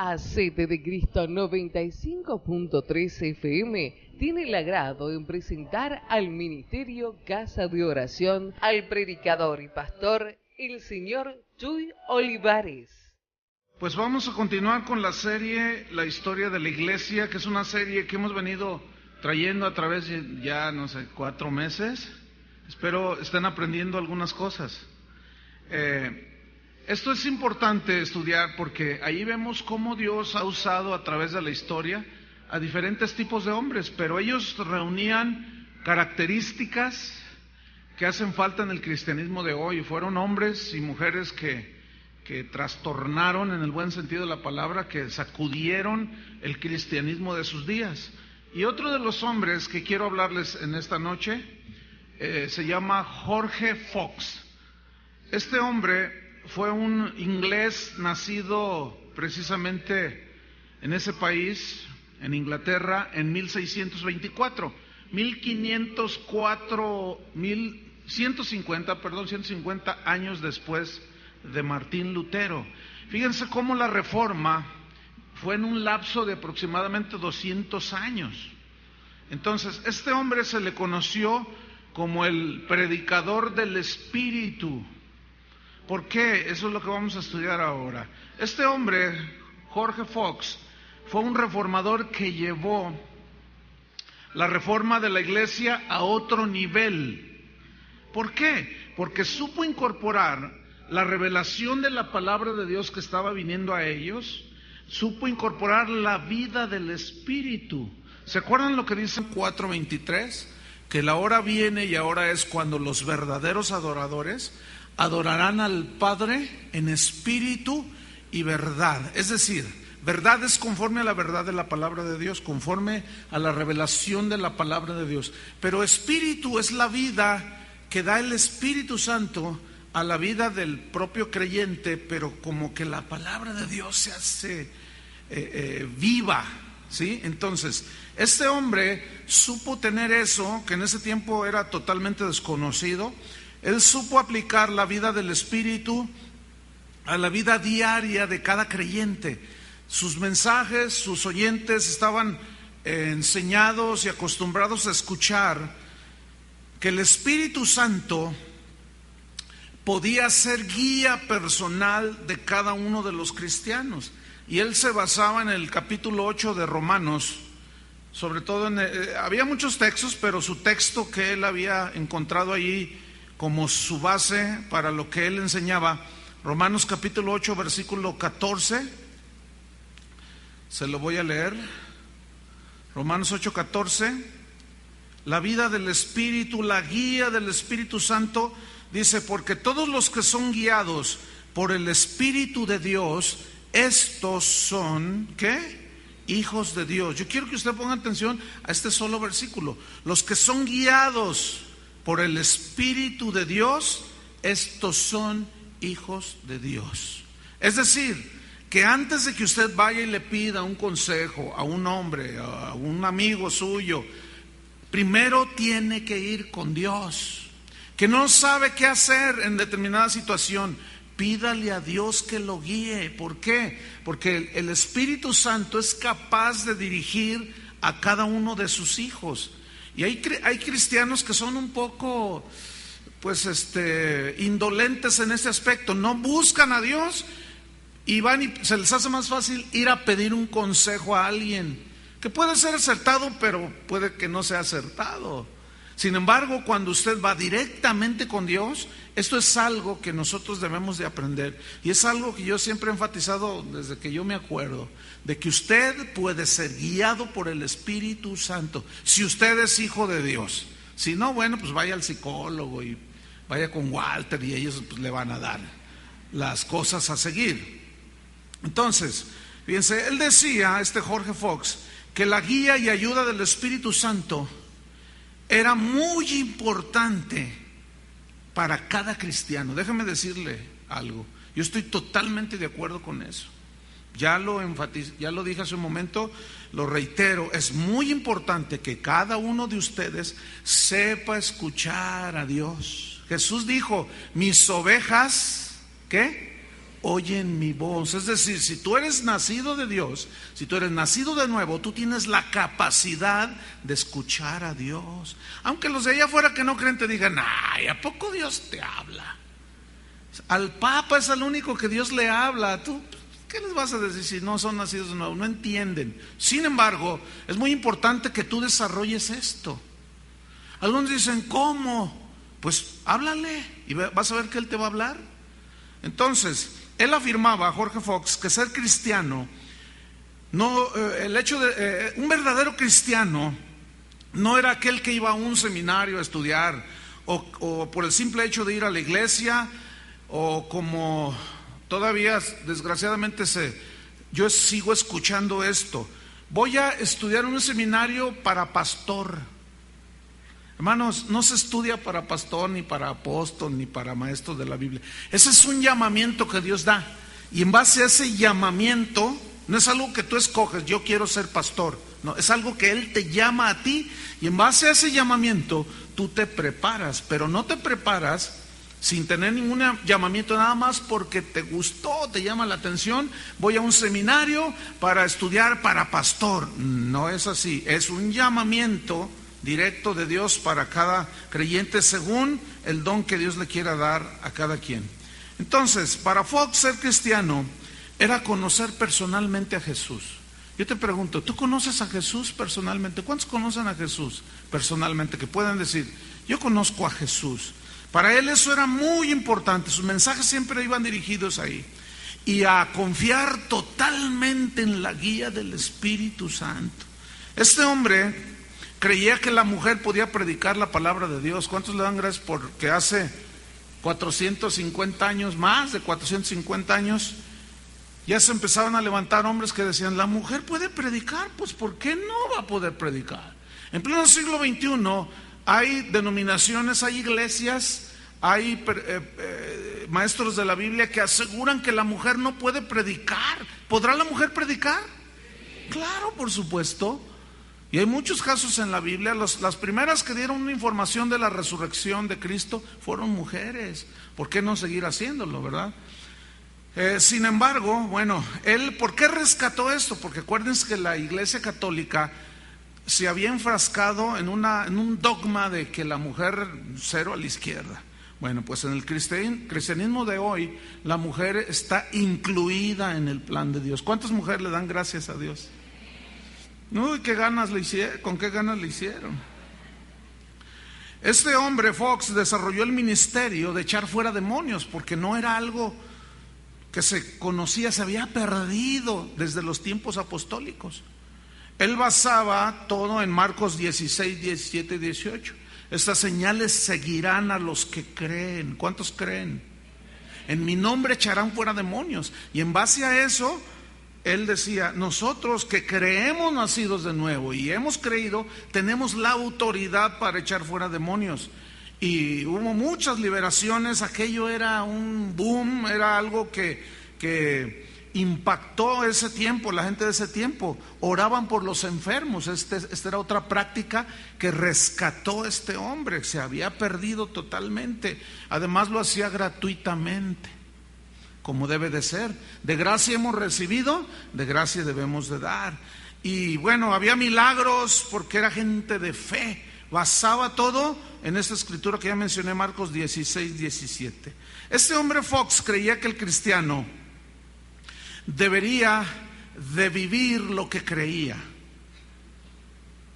Hacete de Cristo 95.3 FM tiene el agrado en presentar al Ministerio Casa de Oración al predicador y pastor, el señor Chuy Olivares. Pues vamos a continuar con la serie La Historia de la Iglesia, que es una serie que hemos venido trayendo a través de ya, 4 meses. Espero estén aprendiendo algunas cosas. Esto es importante estudiar porque ahí vemos cómo Dios ha usado a través de la historia a diferentes tipos de hombres, pero ellos reunían características que hacen falta en el cristianismo de hoy. Fueron hombres y mujeres que trastornaron, en el buen sentido de la palabra, que sacudieron el cristianismo de sus días. Y otro de los hombres que quiero hablarles en esta noche se llama Jorge Fox. Este hombre fue un inglés nacido precisamente en ese país, en Inglaterra, en 1624. 150 años después de Martín Lutero. Fíjense cómo la Reforma fue en un lapso de aproximadamente 200 años. Entonces, este hombre se le conoció como el predicador del Espíritu. ¿Por qué? Eso es lo que vamos a estudiar ahora. Este hombre, Jorge Fox, fue un reformador que llevó la reforma de la iglesia a otro nivel. ¿Por qué? Porque supo incorporar la revelación de la palabra de Dios que estaba viniendo a ellos, supo incorporar la vida del Espíritu. ¿Se acuerdan lo que dice en 4:23? Que la hora viene y ahora es cuando los verdaderos adoradores adorarán al Padre en espíritu y verdad. Es decir, verdad es conforme a la verdad de la palabra de Dios, conforme a la revelación de la palabra de Dios. Pero espíritu es la vida que da el Espíritu Santo a la vida del propio creyente, pero como que la palabra de Dios se hace viva, ¿sí? Entonces, este hombre supo tener eso, que en ese tiempo era totalmente desconocido. Él supo aplicar la vida del Espíritu a la vida diaria de cada creyente. Sus mensajes, sus oyentes estaban enseñados y acostumbrados a escuchar que el Espíritu Santo podía ser guía personal de cada uno de los cristianos. Y él se basaba en el capítulo 8 de Romanos, sobre todo había muchos textos, pero su texto que él había encontrado allí como su base para lo que él enseñaba, Romanos capítulo 8, versículo 14, se lo voy a leer. Romanos 8, 14, la vida del Espíritu, la guía del Espíritu Santo, dice: porque todos los que son guiados por el Espíritu de Dios, estos son, ¿qué? Hijos de Dios. Yo quiero que usted ponga atención a este solo versículo. Los que son guiados por el Espíritu de Dios, estos son hijos de Dios. Es decir, que antes de que usted vaya y le pida un consejo a un hombre, a un amigo suyo, primero tiene que ir con Dios. Que no sabe qué hacer en determinada situación, pídale a Dios que lo guíe. ¿Por qué? Porque el Espíritu Santo es capaz de dirigir a cada uno de sus hijos. Y hay cristianos que son un poco, indolentes en ese aspecto. No buscan a Dios y van y se les hace más fácil ir a pedir un consejo a alguien, que puede ser acertado, pero puede que no sea acertado. Sin embargo, cuando usted va directamente con Dios, esto es algo que nosotros debemos de aprender. Y es algo que yo siempre he enfatizado desde que yo me acuerdo, de que usted puede ser guiado por el Espíritu Santo, si usted es hijo de Dios. Si no, bueno, pues vaya al psicólogo y vaya con Walter y ellos pues le van a dar las cosas a seguir. Entonces, fíjense, él decía, Jorge Fox, que la guía y ayuda del Espíritu Santo era muy importante para cada cristiano. Déjame decirle algo, yo estoy totalmente de acuerdo con eso. Ya lo dije hace un momento, lo reitero, es muy importante que cada uno de ustedes sepa escuchar a Dios. Jesús dijo: mis ovejas, ¿qué? oyen mi voz. Es decir, si tú eres nacido de Dios, si tú eres nacido de nuevo, tú tienes la capacidad de escuchar a Dios. Aunque los de allá afuera que no creen te digan, ay, ¿a poco Dios te habla? Al Papa es al único que Dios le habla. ¿Tú qué les vas a decir si no son nacidos de nuevo? No entienden. Sin embargo, es muy importante que tú desarrolles esto. Algunos dicen, ¿cómo? Pues háblale y vas a ver que Él te va a hablar. Entonces, él afirmaba, Jorge Fox, que ser cristiano, el hecho de un verdadero cristiano no era aquel que iba a un seminario a estudiar, o por el simple hecho de ir a la iglesia, o como todavía desgraciadamente yo sigo escuchando esto, voy a estudiar en un seminario para pastor. Hermanos, no se estudia para pastor, ni para apóstol, ni para maestro de la Biblia. Ese es un llamamiento que Dios da. Y en base a ese llamamiento, no es algo que tú escoges, yo quiero ser pastor. No, es algo que Él te llama a ti. Y en base a ese llamamiento, tú te preparas. Pero no te preparas sin tener ningún llamamiento, nada más porque te gustó, te llama la atención. Voy a un seminario para estudiar para pastor. No es así, es un llamamiento directo de Dios para cada creyente según el don que Dios le quiera dar a cada quien. Entonces, para Fox ser cristiano era conocer personalmente a Jesús. Yo te pregunto, ¿tú conoces a Jesús personalmente? ¿Cuántos conocen a Jesús personalmente? Que puedan decir, yo conozco a Jesús. Para él eso era muy importante, sus mensajes siempre iban dirigidos ahí. Y a confiar totalmente en la guía del Espíritu Santo. Este hombre creía que la mujer podía predicar la palabra de Dios. ¿Cuántos le dan gracias porque hace 450 años, más de 450 años, ya se empezaban a levantar hombres que decían, la mujer puede predicar? Pues ¿por qué no va a poder predicar? En pleno siglo XXI hay denominaciones, hay iglesias, hay maestros de la Biblia que aseguran que la mujer no puede predicar. ¿Podrá la mujer predicar? Claro, por supuesto. Y hay muchos casos en la Biblia. Las primeras que dieron una información de la resurrección de Cristo fueron mujeres. ¿Por qué no seguir haciéndolo, verdad? Sin embargo, bueno, él, ¿por qué rescató esto? Porque acuérdense que la Iglesia Católica se había enfrascado en un dogma de que la mujer cero a la izquierda. Bueno, pues en el cristianismo de hoy, la mujer está incluida en el plan de Dios. ¿Cuántas mujeres le dan gracias a Dios? Uy, qué ganas le hicieron, con qué ganas le hicieron. Este hombre, Fox, desarrolló el ministerio de echar fuera demonios, porque no era algo que se conocía, se había perdido desde los tiempos apostólicos. Él basaba todo en Marcos 16, 17 y 18. Estas señales seguirán a los que creen. ¿Cuántos creen? En mi nombre echarán fuera demonios. Y en base a eso, él decía, nosotros que creemos nacidos de nuevo y hemos creído, tenemos la autoridad para echar fuera demonios. Y hubo muchas liberaciones, aquello era un boom, era algo que impactó ese tiempo, la gente de ese tiempo. Oraban por los enfermos. Esta era otra práctica que rescató a este hombre, se había perdido totalmente. Además lo hacía gratuitamente, como debe de ser. De gracia hemos recibido, de gracia debemos de dar. Y bueno, había milagros porque era gente de fe. Basaba todo en esta escritura que ya mencioné, Marcos 16, 17. Este hombre Fox creía que el cristiano debería de vivir lo que creía.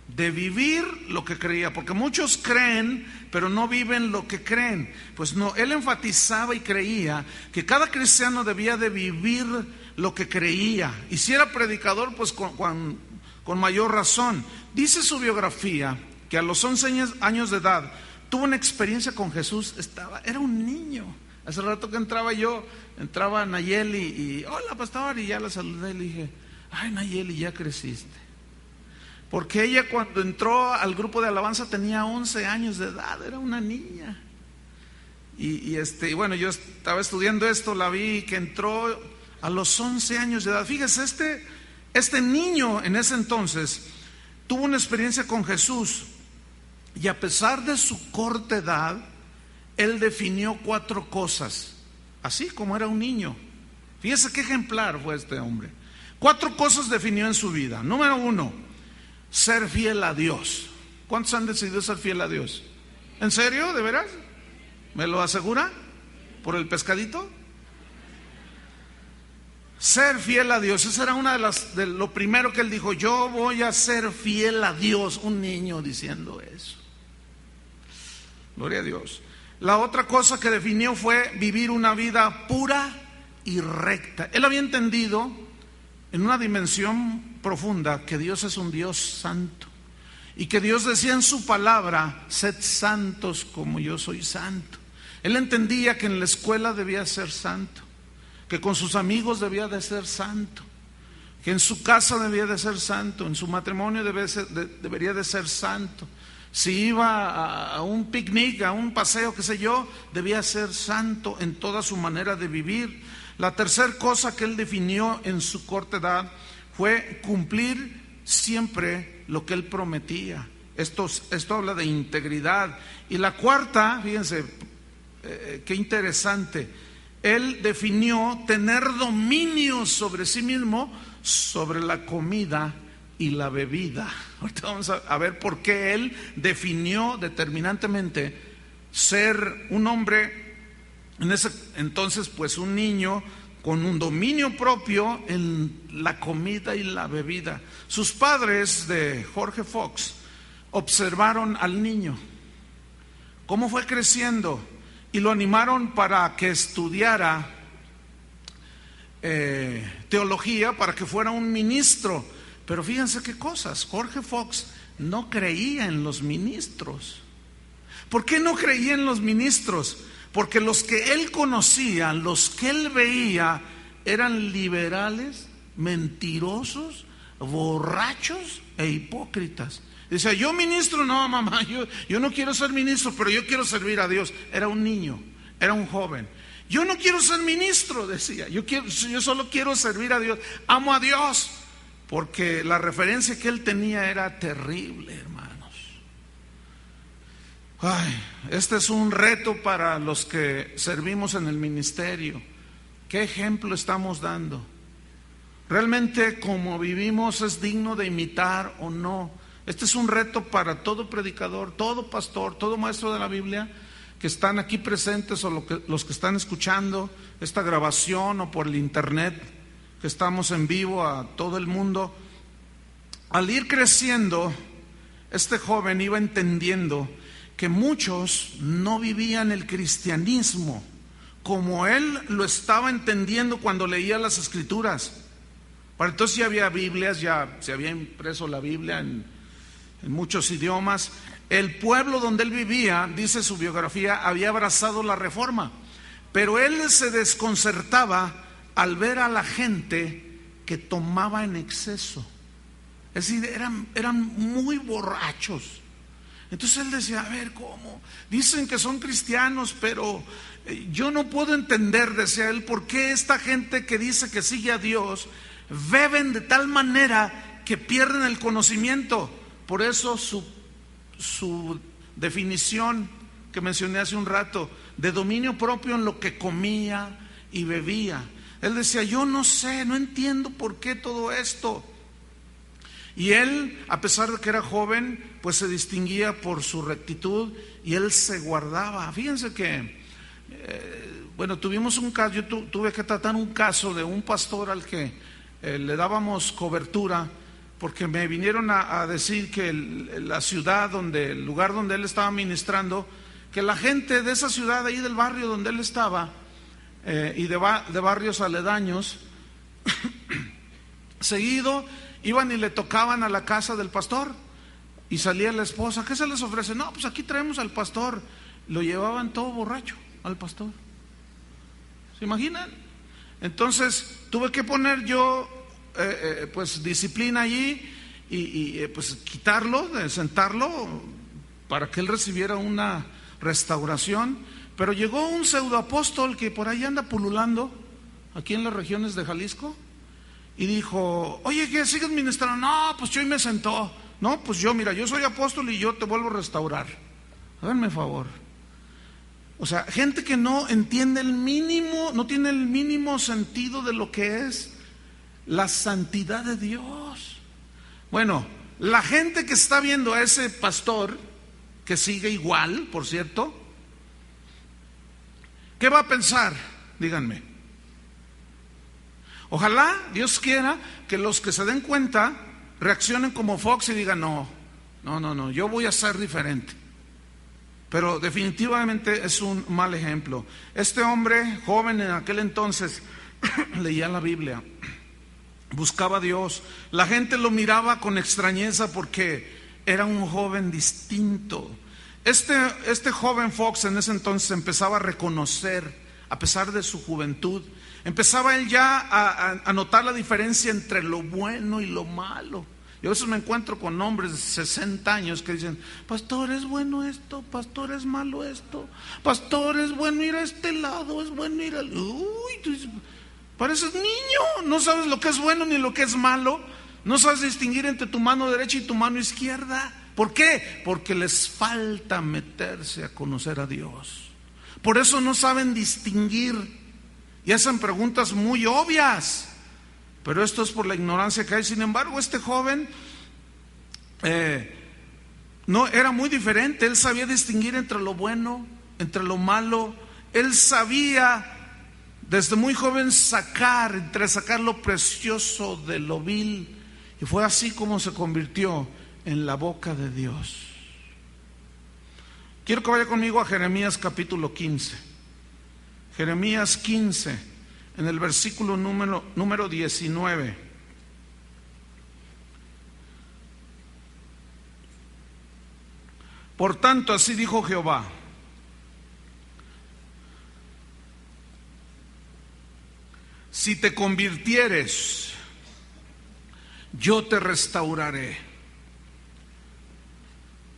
De vivir lo que creía, porque muchos creen, pero no viven lo que creen. Pues no, él enfatizaba y creía que cada cristiano debía de vivir lo que creía. Y si era predicador, pues con mayor razón. Dice su biografía que a los 11 años de edad tuvo una experiencia con Jesús. Era un niño. Hace rato que entraba Nayeli y hola pastor, y ya la saludé y le dije, ay Nayeli, ya creciste. Porque ella cuando entró al grupo de alabanza tenía 11 años de edad, era una niña. Y bueno, yo estaba estudiando esto, la vi que entró a los 11 años de edad. Fíjese, este niño en ese entonces tuvo una experiencia con Jesús y a pesar de su corta edad, él definió 4 cosas, así como era un niño. Fíjese qué ejemplar fue este hombre. 4 cosas definió en su vida. Número 1, ser fiel a Dios. ¿Cuántos han decidido ser fiel a Dios? ¿En serio? ¿De veras? ¿Me lo asegura? ¿Por el pescadito? Ser fiel a Dios. Esa era una de lo primero que él dijo. Yo voy a ser fiel a Dios. Un niño diciendo eso. Gloria a Dios. La otra cosa que definió fue vivir una vida pura y recta. Él había entendido en una dimensión profunda que Dios es un Dios santo y que Dios decía en su palabra: sed santos como yo soy santo. Él entendía que en la escuela debía ser santo, que con sus amigos debía de ser santo, que en su casa debía de ser santo, en su matrimonio debería de ser santo. Si iba a un picnic, a un paseo, qué sé yo, debía ser santo en toda su manera de vivir. La tercera cosa que él definió en su corta edad fue cumplir siempre lo que él prometía. Esto habla de integridad. Y la cuarta, fíjense, qué interesante, él definió tener dominio sobre sí mismo, sobre la comida y la bebida. Ahorita vamos a ver por qué él definió determinantemente ser un hombre en ese entonces, pues un niño con un dominio propio en la comida y la bebida. Sus padres de Jorge Fox observaron al niño, cómo fue creciendo, y lo animaron para que estudiara teología, para que fuera un ministro. Pero fíjense qué cosas, Jorge Fox no creía en los ministros. ¿Por qué no creía en los ministros? Porque los que él conocía, los que él veía, eran liberales, mentirosos, borrachos e hipócritas. Decía: yo ministro, no mamá, yo no quiero ser ministro, pero yo quiero servir a Dios. Era un niño, era un joven. Yo no quiero ser ministro, decía, yo solo quiero servir a Dios, amo a Dios. Porque la referencia que él tenía era terrible, hermanos. Ay, este es un reto para los que servimos en el ministerio. ¿Qué ejemplo estamos dando? ¿Realmente como vivimos es digno de imitar o no? Este es un reto para todo predicador, todo pastor, todo maestro de la Biblia que están aquí presentes, o los que están escuchando esta grabación o por el internet, que estamos en vivo a todo el mundo. Al ir creciendo, este joven iba entendiendo que muchos no vivían el cristianismo como él lo estaba entendiendo cuando leía las escrituras. Para entonces ya había Biblias, ya se había impreso la Biblia en muchos idiomas. El pueblo donde él vivía, dice su biografía, había abrazado la reforma, pero él se desconcertaba al ver a la gente que tomaba en exceso. Es decir, eran muy borrachos. Entonces él decía: a ver, ¿cómo? Dicen que son cristianos, pero yo no puedo entender, decía él, por qué esta gente que dice que sigue a Dios beben de tal manera que pierden el conocimiento. Por eso su definición que mencioné hace un rato, de dominio propio en lo que comía y bebía. Él decía: yo no sé, no entiendo por qué todo esto. Y él, a pesar de que era joven, pues se distinguía por su rectitud y él se guardaba. Fíjense que, tuvimos un caso, yo tuve que tratar un caso de un pastor al que le dábamos cobertura, porque me vinieron a decir que el lugar donde él estaba ministrando, que la gente de esa ciudad, ahí del barrio donde él estaba, y de barrios aledaños, seguido iban y le tocaban a la casa del pastor, y salía la esposa: ¿qué se les ofrece? No, pues aquí traemos al pastor. Lo llevaban todo borracho al pastor. ¿Se imaginan? Entonces tuve que poner yo pues disciplina allí y pues quitarlo, sentarlo para que él recibiera una restauración. Pero llegó un pseudoapóstol que por ahí anda pululando aquí en las regiones de Jalisco y dijo: oye, ¿qué sigues ministrando? No, pues yo y me sentó. No, pues yo, mira, yo soy apóstol y yo te vuelvo a restaurar. Háganme favor. O sea, gente que no entiende el mínimo, no tiene el mínimo sentido de lo que es la santidad de Dios. Bueno, la gente que está viendo a ese pastor, que sigue igual, por cierto, ¿qué va a pensar? Díganme. Ojalá, Dios quiera, que los que se den cuenta reaccionen como Fox y digan, no, yo voy a ser diferente. Pero definitivamente es un mal ejemplo. Este hombre, joven en aquel entonces, leía la Biblia, buscaba a Dios. La gente lo miraba con extrañeza porque era un joven distinto. Este joven Fox en ese entonces empezaba a reconocer, a pesar de su juventud, empezaba él ya a notar la diferencia entre lo bueno y lo malo. Yo a veces me encuentro con hombres de 60 años que dicen, pastor, es bueno esto, pastor, es malo esto, pastor, es bueno ir a este lado, es bueno ir al... Uy, tú pareces niño, no sabes lo que es bueno ni lo que es malo, no sabes distinguir entre tu mano derecha y tu mano izquierda. ¿Por qué? Porque les falta meterse a conocer a Dios. Por eso no saben distinguir y hacen preguntas muy obvias. Pero esto es por la ignorancia que hay. Sin embargo, este joven no era muy diferente. Él sabía distinguir entre lo bueno, entre lo malo. Él sabía desde muy joven sacar lo precioso de lo vil. Y fue así como se convirtió en la boca de Dios. Quiero que vaya conmigo a Jeremías capítulo 15. Jeremías 15. En el versículo número 19. Por tanto, así dijo Jehová: si te convirtieres, yo te restauraré,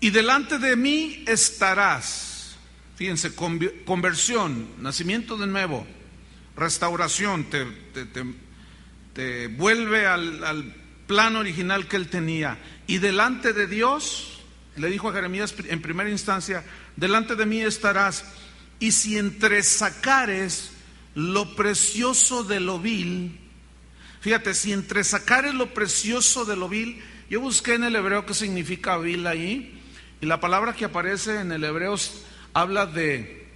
y delante de mí estarás. Fíjense, conversión, nacimiento de nuevo, restauración, te vuelve al plan original que él tenía. Y delante de Dios, le dijo a Jeremías en primera instancia, delante de mí estarás, y si entresacares lo precioso de lo vil. Fíjate, si entresacares lo precioso de lo vil. Yo busqué en el hebreo qué significa vil ahí, y la palabra que aparece en el hebreo habla de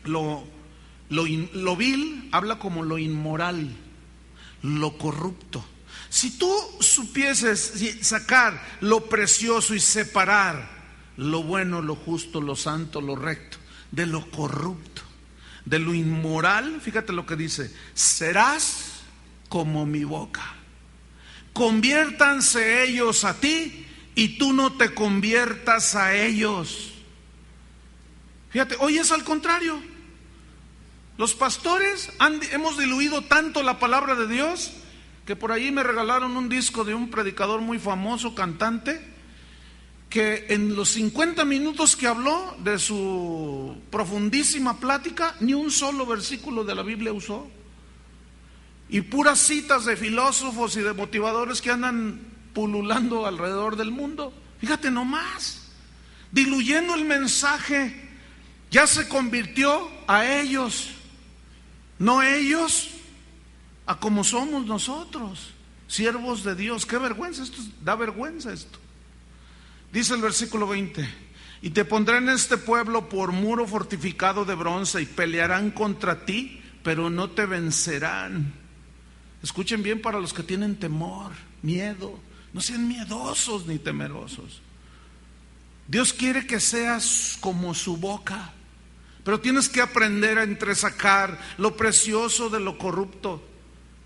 lo vil, habla como lo inmoral, lo corrupto. Si tú supieses sacar lo precioso y separar lo bueno, lo justo, lo santo, lo recto, de lo corrupto, de lo inmoral, fíjate lo que dice: serás como mi boca. Conviértanse ellos a ti y tú no te conviertas a ellos. Fíjate, hoy es al contrario. Los pastores hemos diluido tanto la palabra de Dios que por ahí me regalaron un disco de un predicador muy famoso, cantante, que en los 50 minutos que habló de su profundísima plática, ni un solo versículo de la Biblia usó. Y puras citas de filósofos y de motivadores que andan pululando alrededor del mundo. Fíjate nomás, diluyendo el mensaje. Ya se convirtió a ellos, no ellos a como somos nosotros, siervos de Dios. Qué vergüenza esto, da vergüenza esto. Dice el versículo 20: y te pondré en este pueblo por muro fortificado de bronce, y pelearán contra ti, pero no te vencerán. Escuchen bien, para los que tienen temor, miedo, no sean miedosos ni temerosos. Dios quiere que seas como su boca, pero tienes que aprender a entresacar lo precioso de lo corrupto.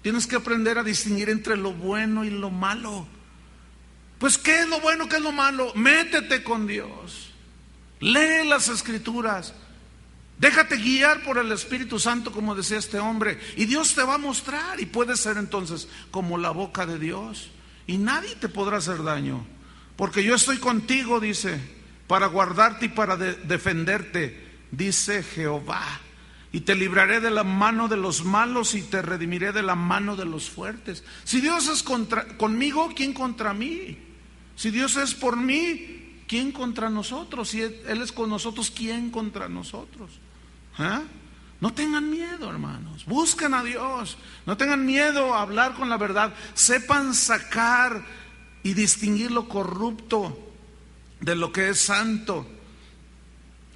Tienes que aprender a distinguir entre lo bueno y lo malo. Pues, ¿qué es lo bueno, qué es lo malo? Métete con Dios, lee las Escrituras, déjate guiar por el Espíritu Santo, como decía este hombre, y Dios te va a mostrar, y puedes ser entonces como la boca de Dios, y nadie te podrá hacer daño, porque yo estoy contigo, dice, para guardarte y para defenderte, dice Jehová. Y te libraré de la mano de los malos y te redimiré de la mano de los fuertes. Si Dios es conmigo, ¿quién contra mí? Si Dios es por mí, ¿quién contra nosotros? Si Él es con nosotros, ¿quién contra nosotros? ¿Ah? No tengan miedo, hermanos. Busquen a Dios. No tengan miedo a hablar con la verdad. Sepan sacar y distinguir lo corrupto de lo que es santo.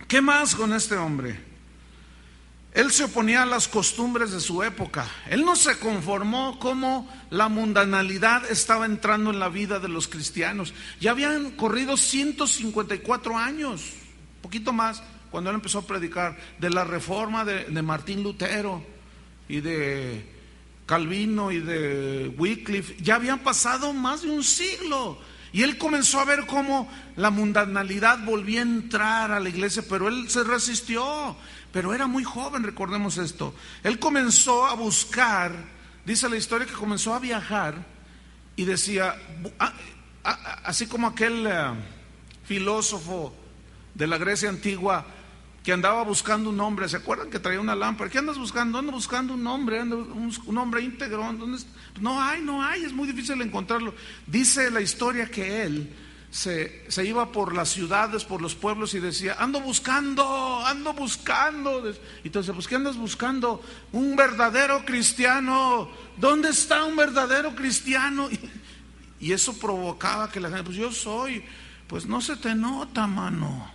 ¿Qué más con este hombre? Él se oponía a las costumbres de su época. Él no se conformó como la mundanalidad estaba entrando en la vida de los cristianos. Ya habían corrido 154 años, un poquito más, cuando él empezó a predicar de la reforma de Martín Lutero y de Calvino y de Wycliffe. Ya habían pasado más de un siglo. Y él comenzó a ver cómo la mundanalidad volvía a entrar a la iglesia, pero él se resistió. Pero era muy joven, recordemos esto. Él comenzó a buscar, dice la historia que comenzó a viajar y decía, así como aquel filósofo de la Grecia antigua que andaba buscando un hombre. ¿Se acuerdan que traía una lámpara? ¿Qué andas buscando? Ando buscando un hombre, un hombre íntegro. ¿Dónde está? No hay, es muy difícil encontrarlo. Dice la historia que él se iba por las ciudades, por los pueblos y decía, ando buscando. Entonces, pues, ¿qué andas buscando? Un verdadero cristiano. ¿Dónde está un verdadero cristiano? Y eso provocaba que la gente, pues yo soy. Pues no se te nota, mano.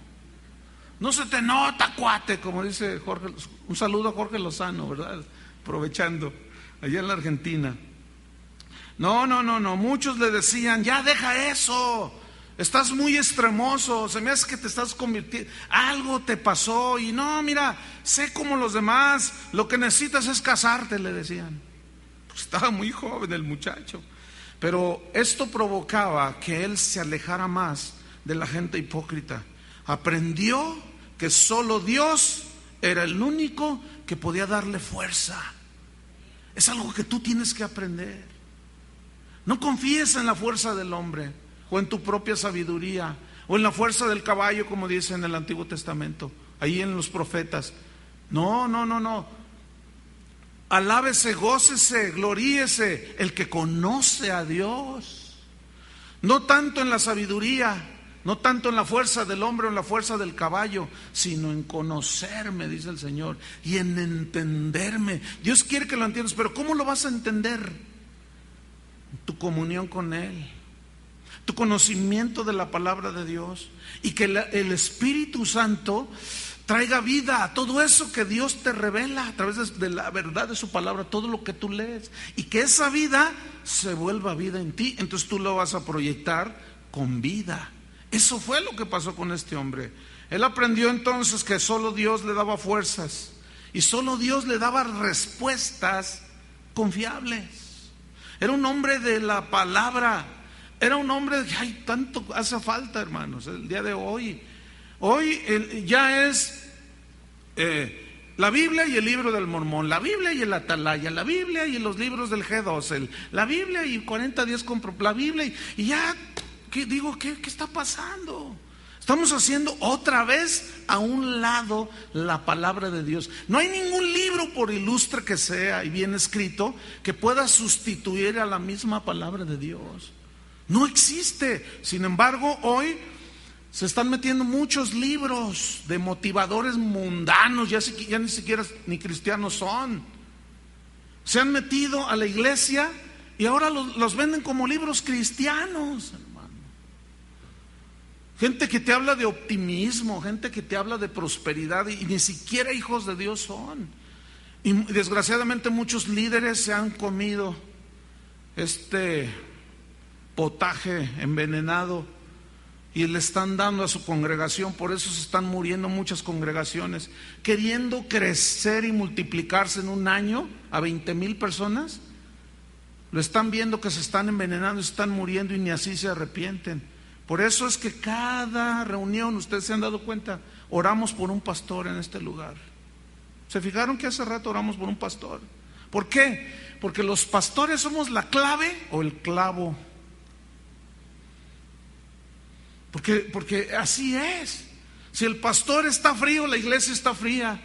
No se te nota, cuate, como dice Jorge. Un saludo a Jorge Lozano, ¿verdad? Aprovechando, allá en la Argentina. No, muchos le decían, ya deja eso, estás muy extremoso, se me hace que te estás convirtiendo, algo te pasó, y no, mira, sé como los demás, lo que necesitas es casarte, le decían. Pues estaba muy joven el muchacho, pero esto provocaba que él se alejara más de la gente hipócrita. Aprendió que solo Dios era el único que podía darle fuerza. Es algo que tú tienes que aprender. No confíes en la fuerza del hombre o en tu propia sabiduría o en la fuerza del caballo, como dice en el Antiguo Testamento, ahí en los profetas. No. Alábese, gócese, gloríese el que conoce a Dios. No tanto en la sabiduría, no tanto en la fuerza del hombre o en la fuerza del caballo, sino en conocerme, dice el Señor, y en entenderme. Dios quiere que lo entiendas, pero ¿cómo lo vas a entender? Tu comunión con Él, tu conocimiento de la palabra de Dios, y que el Espíritu Santo traiga vida a todo eso que Dios te revela a través de la verdad de su palabra, todo lo que tú lees, y que esa vida se vuelva vida en ti. Entonces tú lo vas a proyectar con vida. Eso fue lo que pasó con este hombre. Él aprendió entonces que solo Dios le daba fuerzas y solo Dios le daba respuestas confiables. Era un hombre de la palabra. Era un hombre de, tanto hace falta, hermanos, el día de hoy. Hoy ya es la Biblia y el libro del Mormón, la Biblia y el Atalaya, la Biblia y los libros del G12, la Biblia y 40 días compro la Biblia y ya. ¿Qué está pasando? Estamos haciendo otra vez a un lado la palabra de Dios. No hay ningún libro, por ilustre que sea y bien escrito, que pueda sustituir a la misma palabra de Dios. No existe. Sin embargo, hoy se están metiendo muchos libros de motivadores mundanos, ya ni siquiera ni cristianos son. Se han metido a la iglesia y ahora los venden como libros cristianos. Gente que te habla de optimismo, gente que te habla de prosperidad y ni siquiera hijos de Dios son. Y desgraciadamente muchos líderes se han comido este potaje envenenado y le están dando a su congregación. Por eso se están muriendo muchas congregaciones, queriendo crecer y multiplicarse en un año a 20,000 personas. Lo están viendo que se están envenenando, se están muriendo y ni así se arrepienten. Por eso es que cada reunión, ustedes se han dado cuenta, oramos por un pastor en este lugar. ¿Se fijaron que hace rato oramos por un pastor? ¿Por qué? Porque los pastores somos la clave o el clavo. Porque así es. Si el pastor está frío, la iglesia está fría.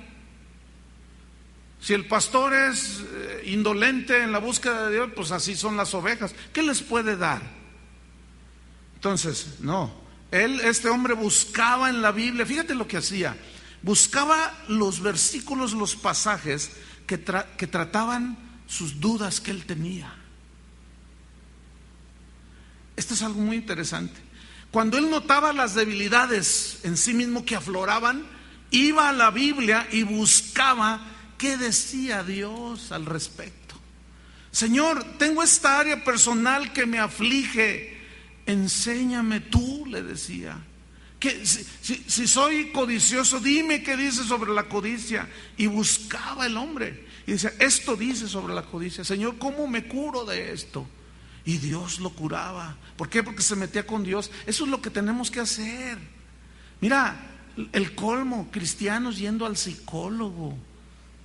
Si el pastor es indolente en la búsqueda de Dios, pues así son las ovejas. ¿Qué les puede dar? Entonces, no, este hombre buscaba en la Biblia, fíjate lo que hacía, buscaba los versículos, los pasajes que trataban sus dudas que él tenía. Esto es algo muy interesante. Cuando él notaba las debilidades en sí mismo que afloraban, iba a la Biblia y buscaba qué decía Dios al respecto. Señor, tengo esta área personal que me aflige, enséñame tú, le decía. Que si soy codicioso, dime qué dice sobre la codicia. Y buscaba el hombre y decía, esto dice sobre la codicia. Señor, ¿cómo me curo de esto? Y Dios lo curaba. ¿Por qué? Porque se metía con Dios. Eso es lo que tenemos que hacer. Mira, el colmo, cristianos yendo al psicólogo.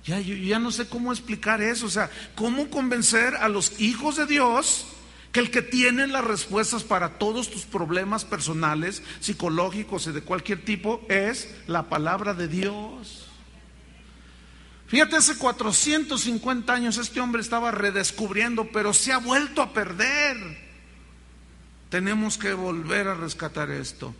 Yo ya no sé cómo explicar eso. O sea, cómo convencer a los hijos de Dios que el que tiene las respuestas para todos tus problemas personales, psicológicos y de cualquier tipo es la palabra de Dios. Fíjate, hace 450 años este hombre estaba redescubriendo, pero se ha vuelto a perder. Tenemos que volver a rescatar esto.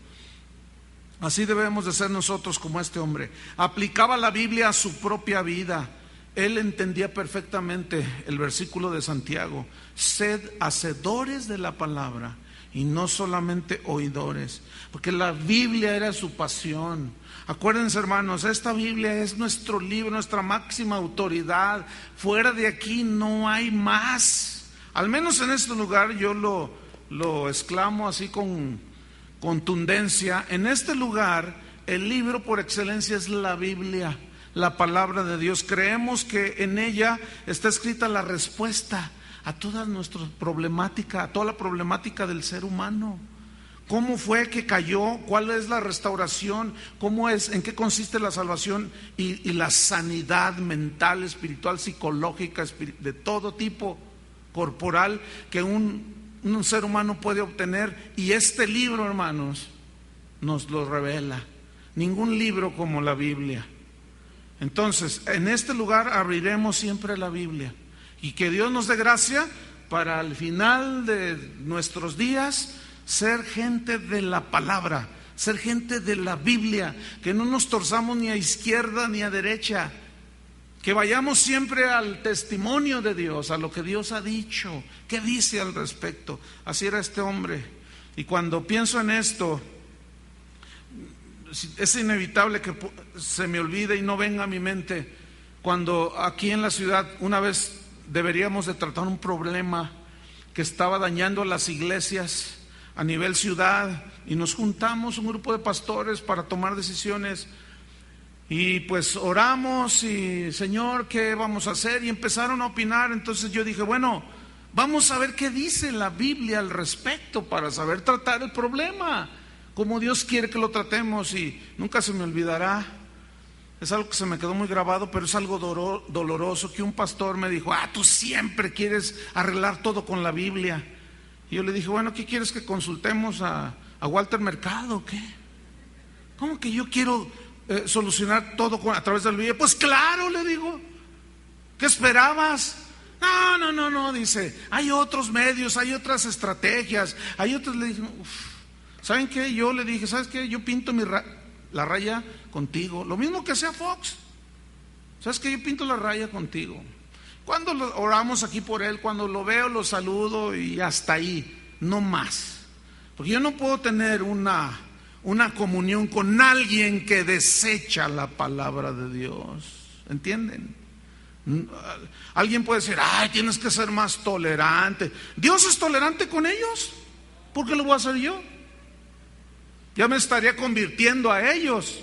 Así debemos de ser nosotros como este hombre. Aplicaba la Biblia a su propia vida. Él entendía perfectamente el versículo de Santiago: sed hacedores de la palabra y no solamente oidores, porque la Biblia era su pasión. Acuérdense, hermanos, esta Biblia es nuestro libro, nuestra máxima autoridad. Fuera de aquí no hay más. Al menos en este lugar yo lo exclamo así con contundencia. En este lugar el libro por excelencia es la Biblia, la palabra de Dios. Creemos que en ella está escrita la respuesta a toda nuestra problemática, a toda la problemática del ser humano. ¿Cómo fue que cayó? ¿Cuál es la restauración? ¿Cómo es? ¿En qué consiste la salvación y la sanidad mental, espiritual, psicológica, de todo tipo, corporal, que un ser humano puede obtener? Y este libro, hermanos, nos lo revela. Ningún libro como la Biblia. Entonces, en este lugar abriremos siempre la Biblia, y que Dios nos dé gracia para al final de nuestros días ser gente de la palabra, ser gente de la Biblia, que no nos torzamos ni a izquierda ni a derecha, que vayamos siempre al testimonio de Dios, a lo que Dios ha dicho, qué dice al respecto. Así era este hombre. Y cuando pienso en esto, es inevitable que se me olvide y no venga a mi mente cuando aquí en la ciudad una vez deberíamos de tratar un problema que estaba dañando las iglesias a nivel ciudad, y nos juntamos un grupo de pastores para tomar decisiones, y pues oramos y Señor, ¿qué vamos a hacer? Y empezaron a opinar. Entonces yo dije, bueno, vamos a ver qué dice la Biblia al respecto para saber tratar el problema como Dios quiere que lo tratemos. Y nunca se me olvidará, es algo que se me quedó muy grabado, pero es algo doloroso, que un pastor me dijo, tú siempre quieres arreglar todo con la Biblia. Y yo le dije, bueno, ¿qué quieres, que consultemos a Walter Mercado o qué? ¿Cómo que yo quiero solucionar todo a través de la Biblia? Pues claro, le digo, ¿qué esperabas? No, dice, hay otros medios, hay otras estrategias, hay otros. Le dije, ¿saben qué? Yo le dije, ¿sabes qué? Yo pinto la raya contigo, lo mismo que hacía Fox. ¿Sabes qué? Yo pinto la raya contigo. Cuando oramos aquí por él, cuando lo veo, lo saludo y hasta ahí, no más. Porque yo no puedo tener una comunión con alguien que desecha la palabra de Dios. ¿Entienden? Alguien puede decir, tienes que ser más tolerante. Dios es tolerante con ellos. ¿Por qué lo voy a hacer yo? Ya me estaría convirtiendo a ellos.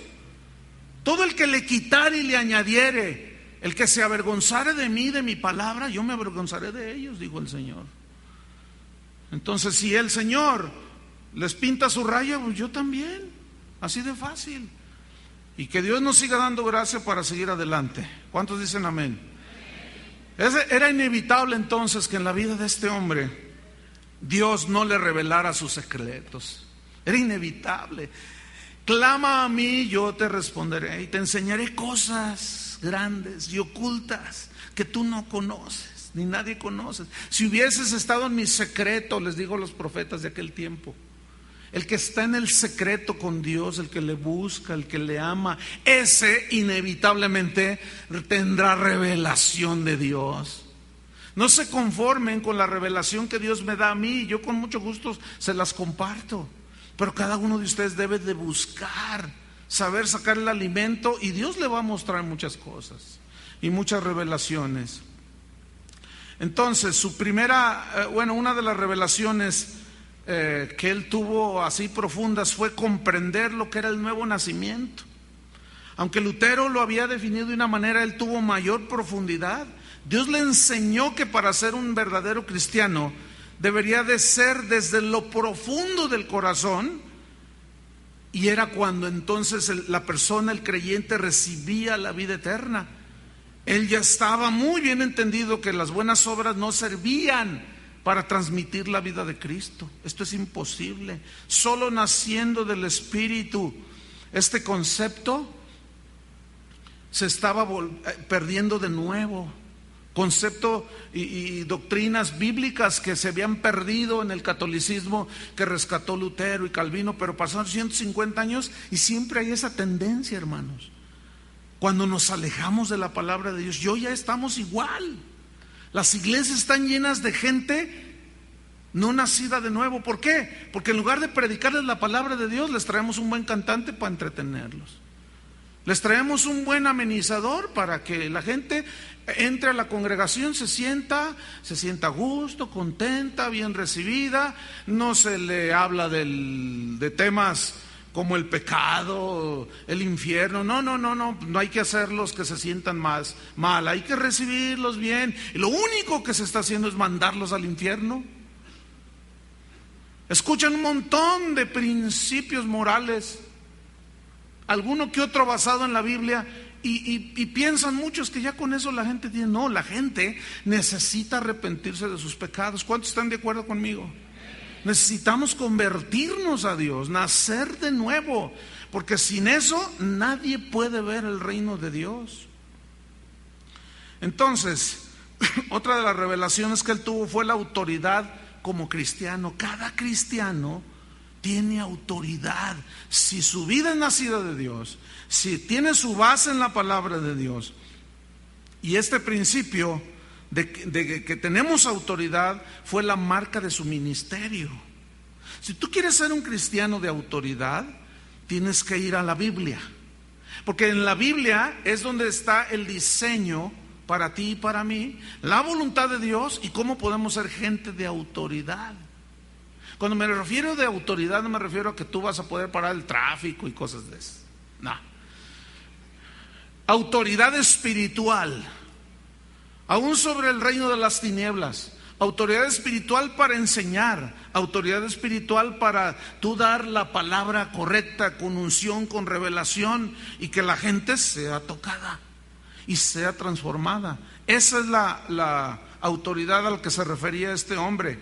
Todo el que le quitare y le añadiere, el que se avergonzare de mí, de mi palabra, yo me avergonzaré de ellos, dijo el Señor. Entonces, si el Señor les pinta su raya, pues yo también, así de fácil. Y que Dios nos siga dando gracia para seguir adelante. ¿Cuántos dicen amén? Era inevitable entonces que en la vida de este hombre Dios no le revelara sus secretos. Era inevitable. Clama a mí, yo te responderé y te enseñaré cosas grandes y ocultas que tú no conoces, ni nadie conoce. Si hubieses estado en mi secreto, les digo a los profetas de aquel tiempo, El que está en el secreto con Dios, el que le busca, el que le ama, ese inevitablemente tendrá revelación de Dios. No se conformen con la revelación que Dios me da a mí, yo con mucho gusto se las comparto, pero cada uno de ustedes debe de buscar, saber sacar el alimento, y Dios le va a mostrar muchas cosas y muchas revelaciones. Entonces, una de las revelaciones que él tuvo así profundas fue comprender lo que era el nuevo nacimiento. Aunque Lutero lo había definido de una manera, él tuvo mayor profundidad. Dios le enseñó que para ser un verdadero cristiano debería de ser desde lo profundo del corazón, y era cuando entonces la persona, el creyente, recibía la vida eterna. Él ya estaba muy bien entendido que las buenas obras no servían para transmitir la vida de Cristo. Esto es imposible. Solo naciendo del Espíritu, este concepto se estaba perdiendo de nuevo. Concepto y doctrinas bíblicas que se habían perdido en el catolicismo que rescató Lutero y Calvino, pero pasaron 150 años y siempre hay esa tendencia, hermanos. Cuando nos alejamos de la palabra de Dios, ya estamos igual. Las iglesias están llenas de gente no nacida de nuevo. ¿Por qué? Porque en lugar de predicarles la palabra de Dios, les traemos un buen cantante para entretenerlos. Les traemos un buen amenizador para que la gente entre a la congregación, se sienta a gusto, contenta, bien recibida. No se le habla de temas como el pecado, el infierno. No hay que hacerlos que se sientan más mal, hay que recibirlos bien. Y lo único que se está haciendo es mandarlos al infierno. Escuchan un montón de principios morales, alguno que otro basado en la Biblia, y piensan muchos que ya con eso la gente tiene. No, la gente necesita arrepentirse de sus pecados. ¿Cuántos están de acuerdo conmigo? Necesitamos convertirnos a Dios, nacer de nuevo, porque sin eso nadie puede ver el reino de Dios. Entonces, otra de las revelaciones que él tuvo fue la autoridad como cristiano. Cada cristiano tiene autoridad si su vida es nacida de Dios, si tiene su base en la palabra de Dios. Y este principio de que tenemos autoridad fue la marca de su ministerio. Si tú quieres ser un cristiano de autoridad, tienes que ir a la Biblia, porque en la Biblia es donde está el diseño para ti y para mí, la voluntad de Dios y cómo podemos ser gente de autoridad. Cuando me refiero de autoridad, no me refiero a que tú vas a poder parar el tráfico y cosas de eso. No. Autoridad espiritual, aún sobre el reino de las tinieblas. Autoridad espiritual para enseñar, autoridad espiritual para tú dar la palabra correcta, con unción, con revelación, y que la gente sea tocada y sea transformada. Esa es la autoridad a la que se refería este hombre.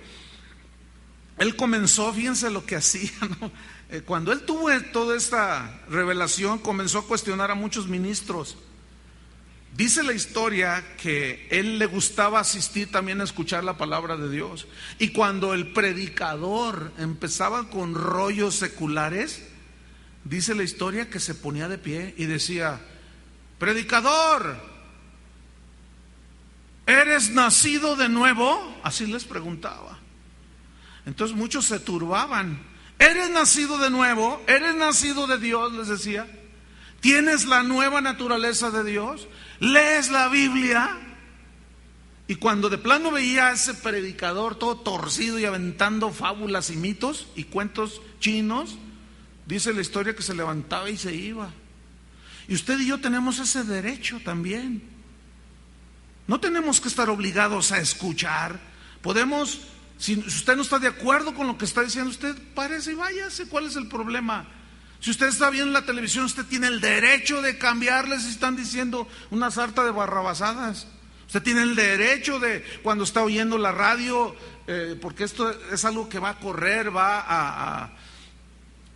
Él comenzó, fíjense lo que hacía, ¿no? Cuando él tuvo toda esta revelación, comenzó a cuestionar a muchos ministros. Dice la historia que él le gustaba asistir también a escuchar la palabra de Dios. Y cuando el predicador empezaba con rollos seculares, dice la historia que se ponía de pie y decía: predicador, ¿eres nacido de nuevo? Así les preguntaba. Entonces muchos se turbaban. ¿Eres nacido de nuevo? ¿Eres nacido de Dios? Les decía. ¿Tienes la nueva naturaleza de Dios? ¿Lees la Biblia? Y cuando de plano veía a ese predicador todo torcido y aventando fábulas y mitos y cuentos chinos, dice la historia que se levantaba y se iba. Y usted y yo tenemos ese derecho también. No tenemos que estar obligados a escuchar. Podemos, si usted no está de acuerdo con lo que está diciendo, usted párese y váyase. ¿Cuál es el problema? Si usted está viendo la televisión, usted tiene el derecho de cambiarle si están diciendo una sarta de barrabasadas. Usted tiene el derecho de, cuando está oyendo la radio, porque esto es algo que va a correr, va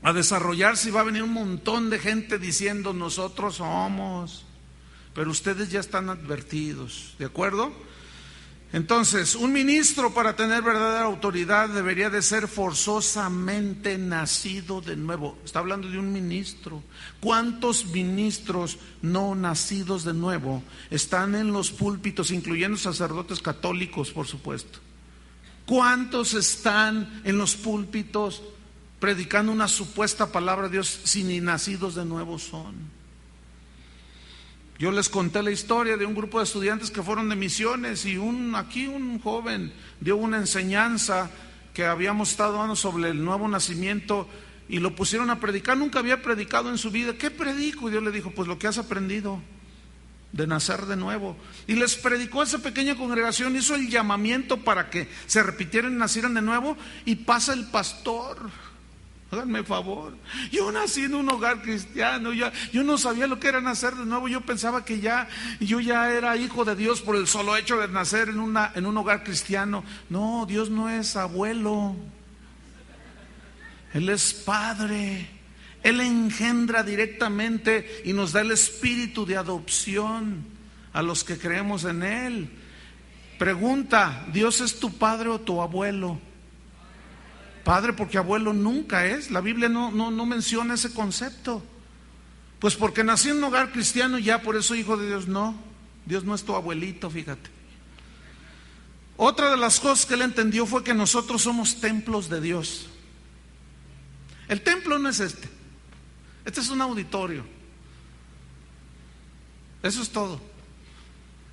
a desarrollarse, y va a venir un montón de gente diciendo nosotros somos, pero ustedes ya están advertidos, ¿de acuerdo? Entonces, un ministro para tener verdadera autoridad debería de ser forzosamente nacido de nuevo. Está hablando de un ministro. ¿Cuántos ministros no nacidos de nuevo están en los púlpitos, incluyendo sacerdotes católicos, por supuesto? ¿Cuántos están en los púlpitos predicando una supuesta palabra de Dios si ni nacidos de nuevo son? Yo les conté la historia de un grupo de estudiantes que fueron de misiones y aquí un joven dio una enseñanza que habíamos estado dando sobre el nuevo nacimiento y lo pusieron a predicar. Nunca había predicado en su vida. ¿Qué predico? Y Dios le dijo, pues lo que has aprendido de nacer de nuevo. Y les predicó a esa pequeña congregación, hizo el llamamiento para que se repitieran y nacieran de nuevo, y pasa el pastor. Háganme favor, yo nací en un hogar cristiano, yo no sabía lo que era nacer de nuevo. Yo pensaba que yo ya era hijo de Dios por el solo hecho de nacer en un hogar cristiano. No, Dios no es abuelo, Él es Padre. Él engendra directamente y nos da el espíritu de adopción a los que creemos en Él. Pregunta, ¿Dios es tu padre o tu abuelo? Padre, porque abuelo nunca es. La Biblia no menciona ese concepto. Pues porque nací en un hogar cristiano, ya por eso hijo de Dios. No, Dios no es tu abuelito, fíjate. Otra de las cosas que él entendió fue que nosotros somos templos de Dios. El templo no es este es un auditorio. Eso es todo.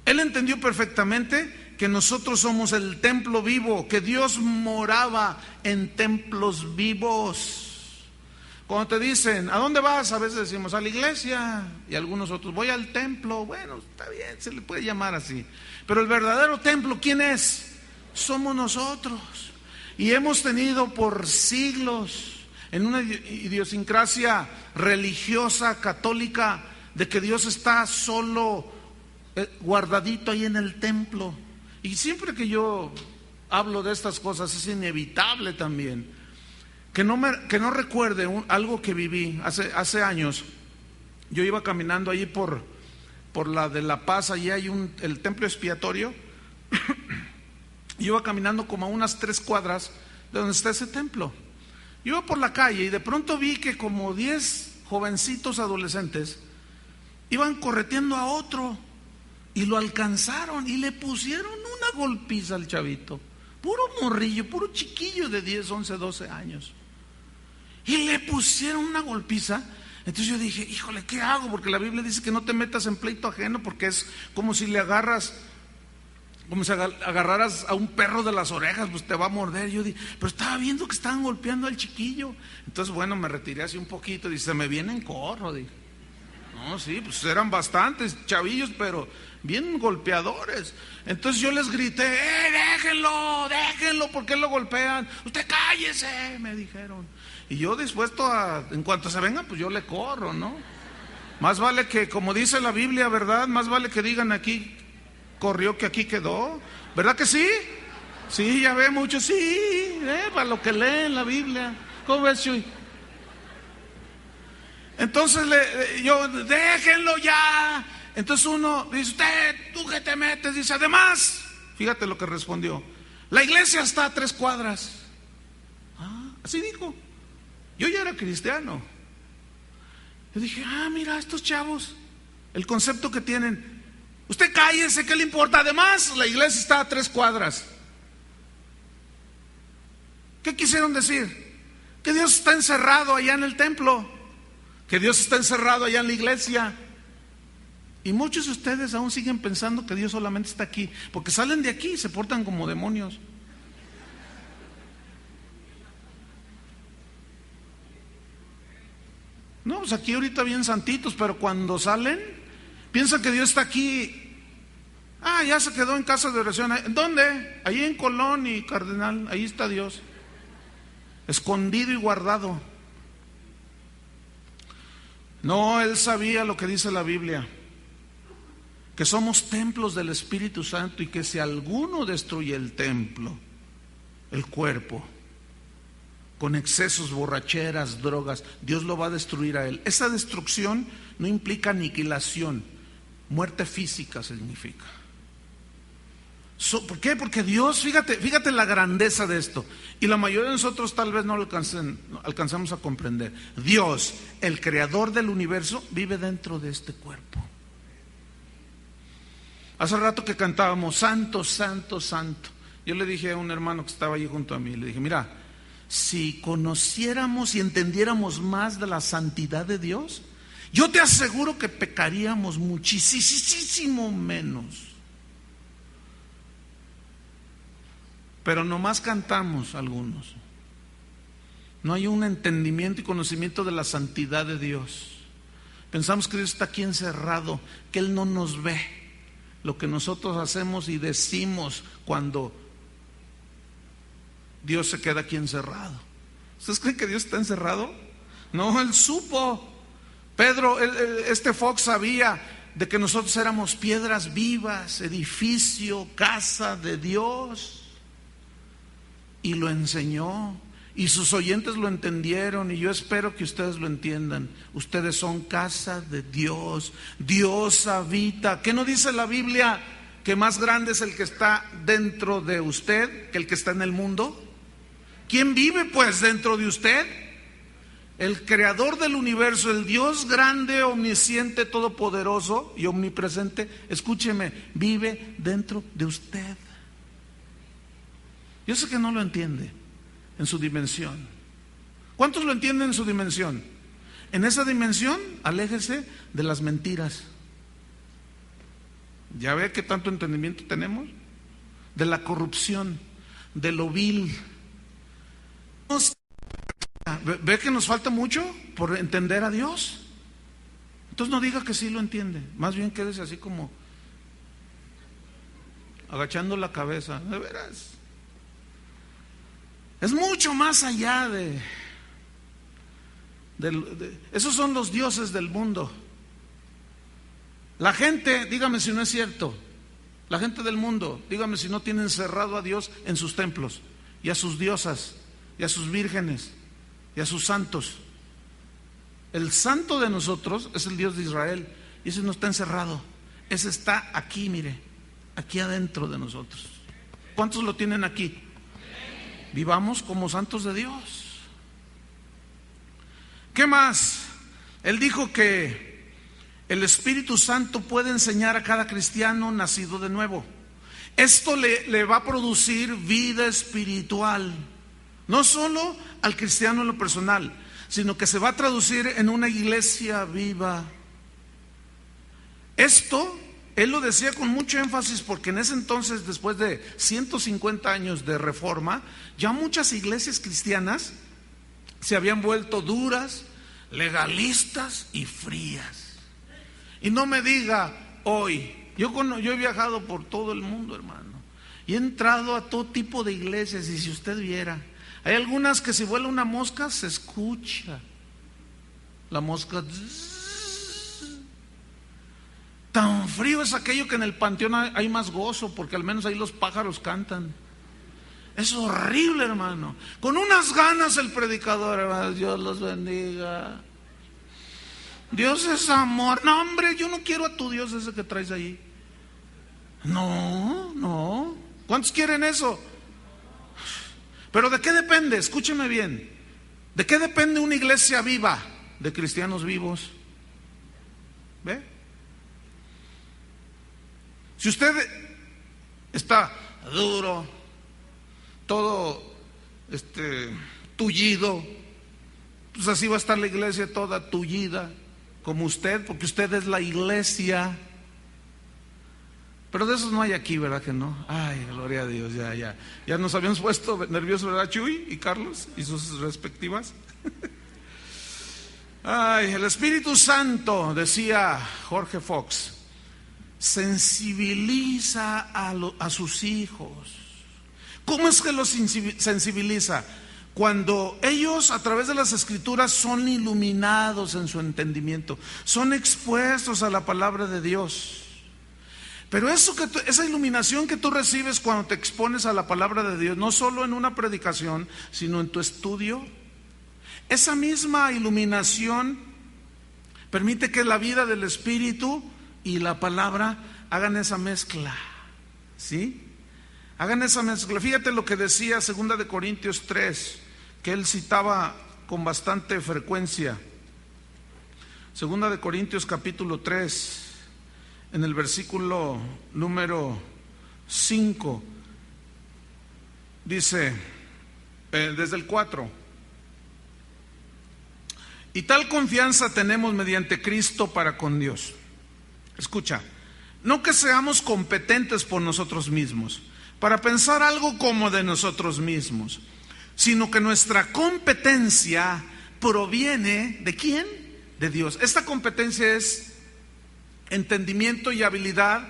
Él entendió perfectamente que nosotros somos el templo vivo, que Dios moraba en templos vivos. Cuando te dicen, ¿a dónde vas? A veces decimos, a la iglesia, y algunos otros, voy al templo. Bueno, está bien, se le puede llamar así. Pero el verdadero templo, ¿quién es? Somos nosotros. Y hemos tenido por siglos, en una idiosincrasia religiosa, católica, de que Dios está solo guardadito ahí en el templo. Y siempre que yo hablo de estas cosas es inevitable también que no recuerde algo que viví hace años. Yo iba caminando allí por la de La Paz, allí hay el templo expiatorio. Yo iba caminando como a unas 3 cuadras de donde está ese templo. Yo iba por la calle y de pronto vi que como 10 jovencitos adolescentes iban correteando a otro. Y lo alcanzaron y le pusieron una golpiza al chavito. Puro morrillo, puro chiquillo de 10, 11, 12 años. Y le pusieron una golpiza. Entonces yo dije, híjole, ¿qué hago? Porque la Biblia dice que no te metas en pleito ajeno, porque es como si agarraras a un perro de las orejas, pues te va a morder. Yo dije, pero estaba viendo que estaban golpeando al chiquillo. Entonces, bueno, me retiré así un poquito. Dice, me viene en corro, dije. No, sí, pues eran bastantes chavillos, pero bien golpeadores. Entonces yo les grité, déjenlo, ¿por qué lo golpean? Usted cállese, me dijeron. Y yo dispuesto en cuanto se vengan, pues yo le corro, ¿no? Más vale que, como dice la Biblia, ¿verdad? Más vale que digan aquí corrió que aquí quedó. ¿Verdad que sí? Sí, ya ve mucho, sí, para lo que leen la Biblia. ¿Cómo ves, Chuy? Entonces yo, déjenlo ya. Entonces uno dice, ¿tú qué te metes? Dice, además, fíjate lo que respondió, la iglesia está a 3 cuadras. Así dijo. Yo ya era cristiano. Yo dije, mira, estos chavos, el concepto que tienen. Usted cállese, ¿qué le importa? Además, la iglesia está a 3 cuadras. ¿Qué quisieron decir? Que Dios está encerrado allá en el templo, que Dios está encerrado allá en la iglesia. Y muchos de ustedes aún siguen pensando que Dios solamente está aquí, porque salen de aquí y se portan como demonios. No, pues aquí ahorita bien santitos, pero cuando salen, piensan que Dios está aquí. Ya se quedó en casa de oración. ¿Dónde? Allí en Colón y Cardenal, ahí está Dios, escondido y guardado. No, él sabía lo que dice la Biblia, que somos templos del Espíritu Santo, y que si alguno destruye el templo, el cuerpo, con excesos, borracheras, drogas, Dios lo va a destruir a él. Esa destrucción no implica aniquilación, muerte física significa. ¿Por qué? Porque Dios, fíjate la grandeza de esto. Y la mayoría de nosotros tal vez no lo alcanzamos a comprender. Dios, el creador del universo, vive dentro de este cuerpo. Hace rato que cantábamos, santo, santo, santo. Yo le dije a un hermano que estaba allí junto a mí, le dije, mira, si conociéramos y entendiéramos más de la santidad de Dios, yo te aseguro que pecaríamos muchísimo menos. Pero nomás cantamos algunos. No hay un entendimiento y conocimiento de la santidad de Dios. Pensamos que Dios está aquí encerrado, que Él no nos ve lo que nosotros hacemos y decimos cuando Dios se queda aquí encerrado. ¿Ustedes creen que Dios está encerrado? No, Él supo. Pedro, Fox sabía de que nosotros éramos piedras vivas, edificio, casa de Dios. Y lo enseñó. Y sus oyentes lo entendieron. Y yo espero que ustedes lo entiendan. Ustedes son casa de Dios. Dios habita. ¿Qué no dice la Biblia? Que más grande es el que está dentro de usted que el que está en el mundo. ¿Quién vive pues dentro de usted? El creador del universo, el Dios grande, omnisciente, todopoderoso y omnipresente. Escúcheme, vive dentro de usted. Yo sé que no lo entiende en su dimensión. ¿Cuántos lo entienden en su dimensión? En esa dimensión, aléjese de las mentiras. ¿Ya ve qué tanto entendimiento tenemos? De la corrupción, de lo vil. ¿Ve que nos falta mucho por entender a Dios? Entonces no diga que sí lo entiende. Más bien quédese así como agachando la cabeza. De veras. Es mucho más allá de esos son los dioses del mundo. La gente, dígame si no es cierto, la gente del mundo, dígame si no tiene encerrado a Dios en sus templos, y a sus diosas, y a sus vírgenes, y a sus santos. El santo de nosotros es el Dios de Israel, y ese no está encerrado, ese está aquí, mire, aquí adentro de nosotros. ¿Cuántos lo tienen aquí? Vivamos como santos de Dios. ¿Qué más? Él dijo que el Espíritu Santo puede enseñar a cada cristiano nacido de nuevo. Esto le va a producir vida espiritual, no solo al cristiano en lo personal, sino que se va a traducir en una iglesia viva. Esto él lo decía con mucho énfasis porque en ese entonces, después de 150 años de reforma, ya muchas iglesias cristianas se habían vuelto duras, legalistas y frías. Y no me diga hoy, yo he viajado por todo el mundo, hermano, y he entrado a todo tipo de iglesias, y si usted viera, hay algunas que si vuela una mosca se escucha la mosca. Tan frío es aquello que en el panteón hay más gozo, porque al menos ahí los pájaros cantan. Es horrible, hermano. Con unas ganas el predicador, hermano, Dios los bendiga. Dios es amor. No, hombre, yo no quiero a tu Dios ese que traes ahí. No. ¿Cuántos quieren eso? Pero ¿de qué depende? Escúcheme bien. ¿De qué depende una iglesia viva? De cristianos vivos. ¿Ve? Si usted está duro, todo tullido, pues así va a estar la iglesia toda tullida, como usted, porque usted es la iglesia. Pero de esos no hay aquí, ¿verdad que no? Ay, gloria a Dios, ya nos habíamos puesto nerviosos, ¿verdad, Chuy y Carlos? Y sus respectivas. Ay, el Espíritu Santo, decía Jorge Fox, sensibiliza a sus hijos. ¿Cómo es que los sensibiliza? Cuando ellos a través de las Escrituras son iluminados en su entendimiento, son expuestos a la palabra de Dios. Pero esa iluminación que tú recibes cuando te expones a la palabra de Dios, no solo en una predicación, sino en tu estudio, esa misma iluminación permite que la vida del Espíritu y la palabra hagan esa mezcla, ¿sí? Hagan esa mezcla. Fíjate lo que decía 2 Corintios 3, que él citaba con bastante frecuencia. 2 Corintios capítulo 3, en el versículo número 5, dice, desde el 4: y tal confianza tenemos mediante Cristo para con Dios. Escucha, no que seamos competentes por nosotros mismos, para pensar algo como de nosotros mismos, sino que nuestra competencia proviene ¿de quién? De Dios. Esta competencia es entendimiento y habilidad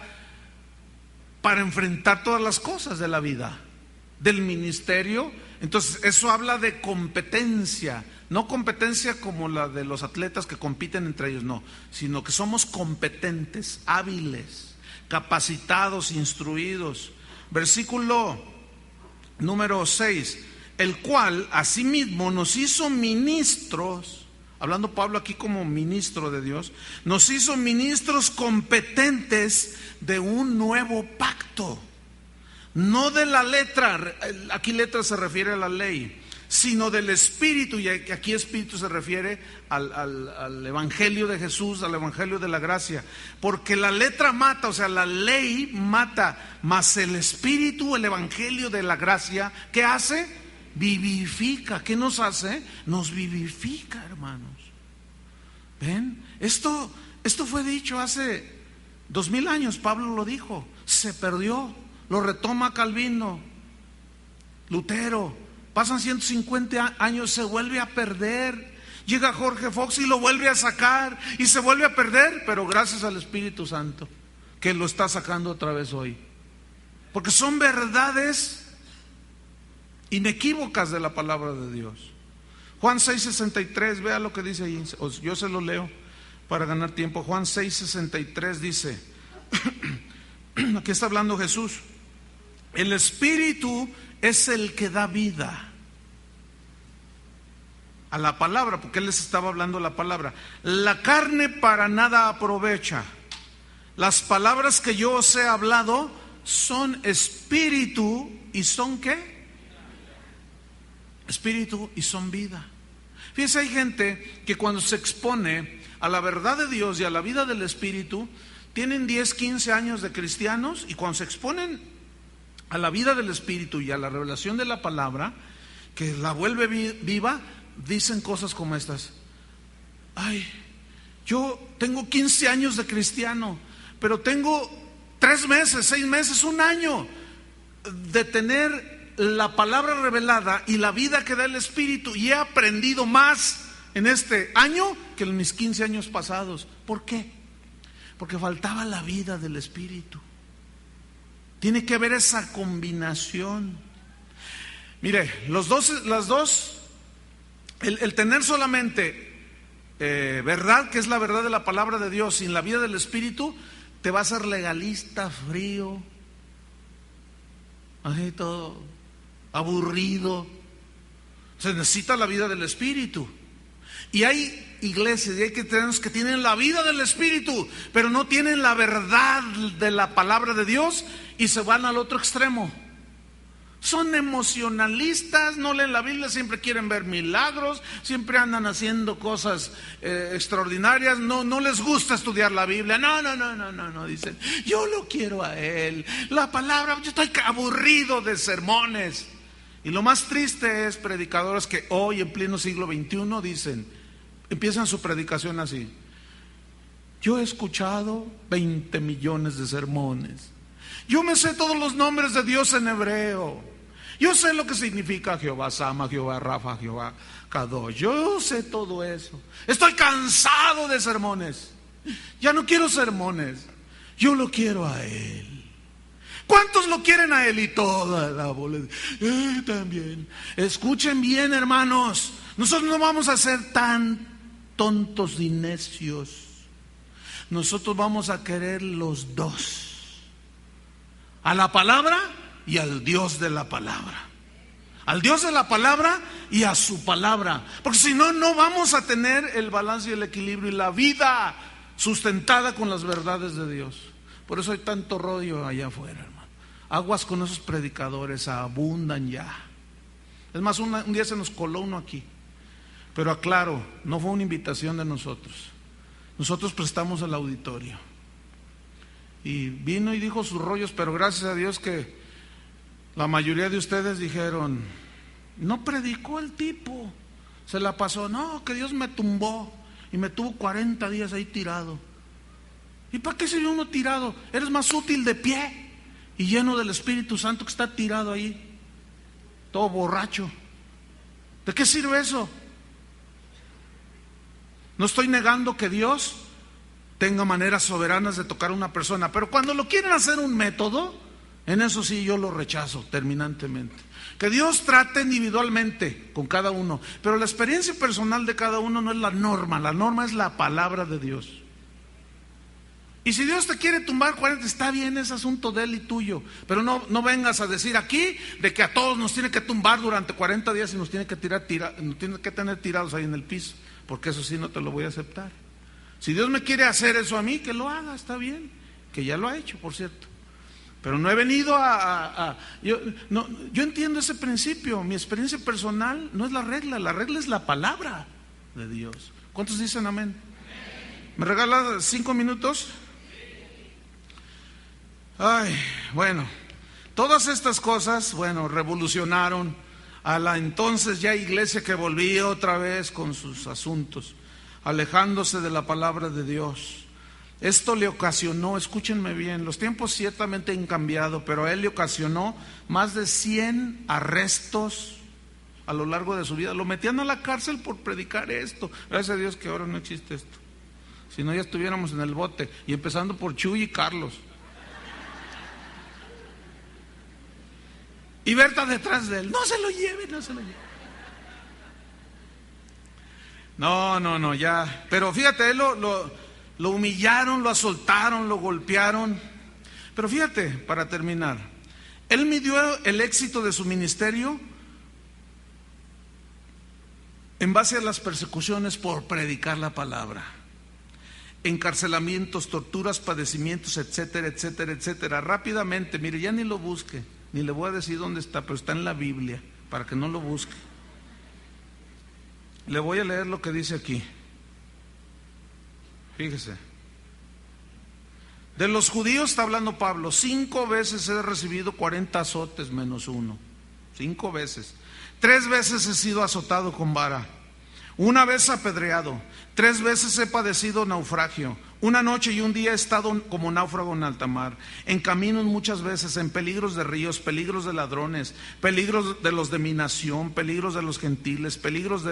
para enfrentar todas las cosas de la vida, del ministerio. Entonces eso habla de competencia, no competencia como la de los atletas que compiten entre ellos, no, sino que somos competentes, hábiles, capacitados, instruidos. Versículo número 6: el cual asimismo nos hizo ministros, hablando Pablo aquí como ministro de Dios, nos hizo ministros competentes de un nuevo pacto, no de la letra, aquí letra se refiere a la ley, sino del Espíritu, y aquí Espíritu se refiere al Evangelio de Jesús, al Evangelio de la gracia, porque la letra mata, o sea, la ley mata, mas el Espíritu, el Evangelio de la gracia, ¿qué hace? Vivifica. ¿Qué nos hace? Nos vivifica, hermanos. ¿Ven? Esto fue dicho hace 2000 años, Pablo lo dijo, se perdió, lo retoma Calvino, Lutero. Pasan 150 años, se vuelve a perder. Llega Jorge Fox y lo vuelve a sacar y se vuelve a perder, pero gracias al Espíritu Santo que lo está sacando otra vez hoy. Porque son verdades inequívocas de la palabra de Dios. Juan 6:63, vea lo que dice ahí, yo se lo leo para ganar tiempo. Juan 6:63 dice, aquí está hablando Jesús, el Espíritu es el que da vida a la palabra, porque él les estaba hablando la palabra. La carne para nada aprovecha. Las palabras que yo os he hablado son espíritu y son ¿qué? Espíritu y son vida. Fíjense, hay gente que cuando se expone a la verdad de Dios y a la vida del Espíritu, tienen 10, 15 años de cristianos, y cuando se exponen a la vida del Espíritu y a la revelación de la palabra, que la vuelve viva, dicen cosas como estas: ay, yo tengo 15 años de cristiano, pero tengo 3 meses, 6 meses, 1 año de tener la palabra revelada y la vida que da el Espíritu, y he aprendido más en este año que en mis 15 años pasados. ¿Por qué? Porque faltaba la vida del Espíritu. Tiene que haber esa combinación. Mire, el tener solamente verdad, que es la verdad de la palabra de Dios, sin la vida del Espíritu, te va a hacer legalista, frío, así todo aburrido. Se necesita la vida del Espíritu. Y hay iglesias y hay cristianos que tienen la vida del Espíritu, pero no tienen la verdad de la palabra de Dios, y se van al otro extremo. Son emocionalistas, no leen la Biblia, siempre quieren ver milagros, siempre andan haciendo cosas extraordinarias, no les gusta estudiar la Biblia, no, dicen, yo lo quiero a Él, la palabra, yo estoy aburrido de sermones. Y lo más triste es predicadores que hoy en pleno siglo XXI empiezan su predicación así: yo he escuchado 20 millones de sermones, yo me sé todos los nombres de Dios en hebreo, yo sé lo que significa Jehová Sama, Jehová Rafa, Jehová Kadosh, yo sé todo eso. Estoy cansado de sermones, ya no quiero sermones, yo lo quiero a Él. ¿Cuántos lo quieren a Él? Y toda la bola también. Escuchen bien, hermanos, nosotros no vamos a ser tan tontos y necios. Nosotros vamos a querer los dos: a la palabra y al Dios de la palabra. Al Dios de la palabra y a su palabra. Porque si no, no vamos a tener el balance y el equilibrio y la vida sustentada con las verdades de Dios. Por eso hay tanto rollo allá afuera, hermano. Aguas con esos predicadores, abundan ya. Es más, un día se nos coló uno aquí. Pero aclaro, no fue una invitación de nosotros. Nosotros prestamos el auditorio. Y vino y dijo sus rollos, pero gracias a Dios que la mayoría de ustedes dijeron, no predicó el tipo, se la pasó, no, que Dios me tumbó y me tuvo 40 días ahí tirado. ¿Y para qué sirve uno tirado? Eres más útil de pie y lleno del Espíritu Santo que está tirado ahí, todo borracho. ¿De qué sirve eso? No estoy negando que Dios tenga maneras soberanas de tocar a una persona, pero cuando lo quieren hacer un método, en eso sí yo lo rechazo terminantemente. Que Dios trate individualmente con cada uno, pero la experiencia personal de cada uno no es la norma es la palabra de Dios. Y si Dios te quiere tumbar 40, está bien, es asunto de Él y tuyo, pero no vengas a decir aquí de que a todos nos tiene que tumbar durante 40 días y nos tiene que nos tiene que tener tirados ahí en el piso, porque eso sí no te lo voy a aceptar. Si Dios me quiere hacer eso a mí, que lo haga, está bien, que ya lo ha hecho, por cierto. Pero no he venido yo entiendo ese principio. Mi experiencia personal no es la regla es la palabra de Dios. ¿Cuántos dicen amén? ¿Me regalas 5 minutos? Ay, bueno, todas estas cosas, revolucionaron a la entonces ya iglesia que volvía otra vez con sus asuntos, alejándose de la palabra de Dios. Esto le ocasionó, escúchenme bien, los tiempos ciertamente han cambiado, pero a él le ocasionó más de 100 arrestos a lo largo de su vida. Lo metían a la cárcel por predicar esto. Gracias a Dios que ahora no existe esto. Si no, ya estuviéramos en el bote, y empezando por Chuy y Carlos. Y Berta detrás de él, no se lo lleve. No, ya. Pero fíjate, él lo humillaron, lo asoltaron, lo golpearon. Pero fíjate, para terminar, él midió el éxito de su ministerio en base a las persecuciones por predicar la palabra. Encarcelamientos, torturas, padecimientos, etcétera. Rápidamente, mire, ya ni lo busque, ni le voy a decir dónde está, pero está en la Biblia, para que no lo busque. Le voy a leer lo que dice aquí. Fíjese. De los judíos está hablando Pablo. 5 veces he recibido 40 azotes menos 1. 5 veces. 3 veces he sido azotado con vara. 1 vez apedreado. 3 veces he padecido naufragio. 1 noche y 1 día he estado como náufrago en alta mar. En caminos muchas veces, en peligros de ríos, peligros de ladrones, peligros de los de mi nación, peligros de los gentiles, peligros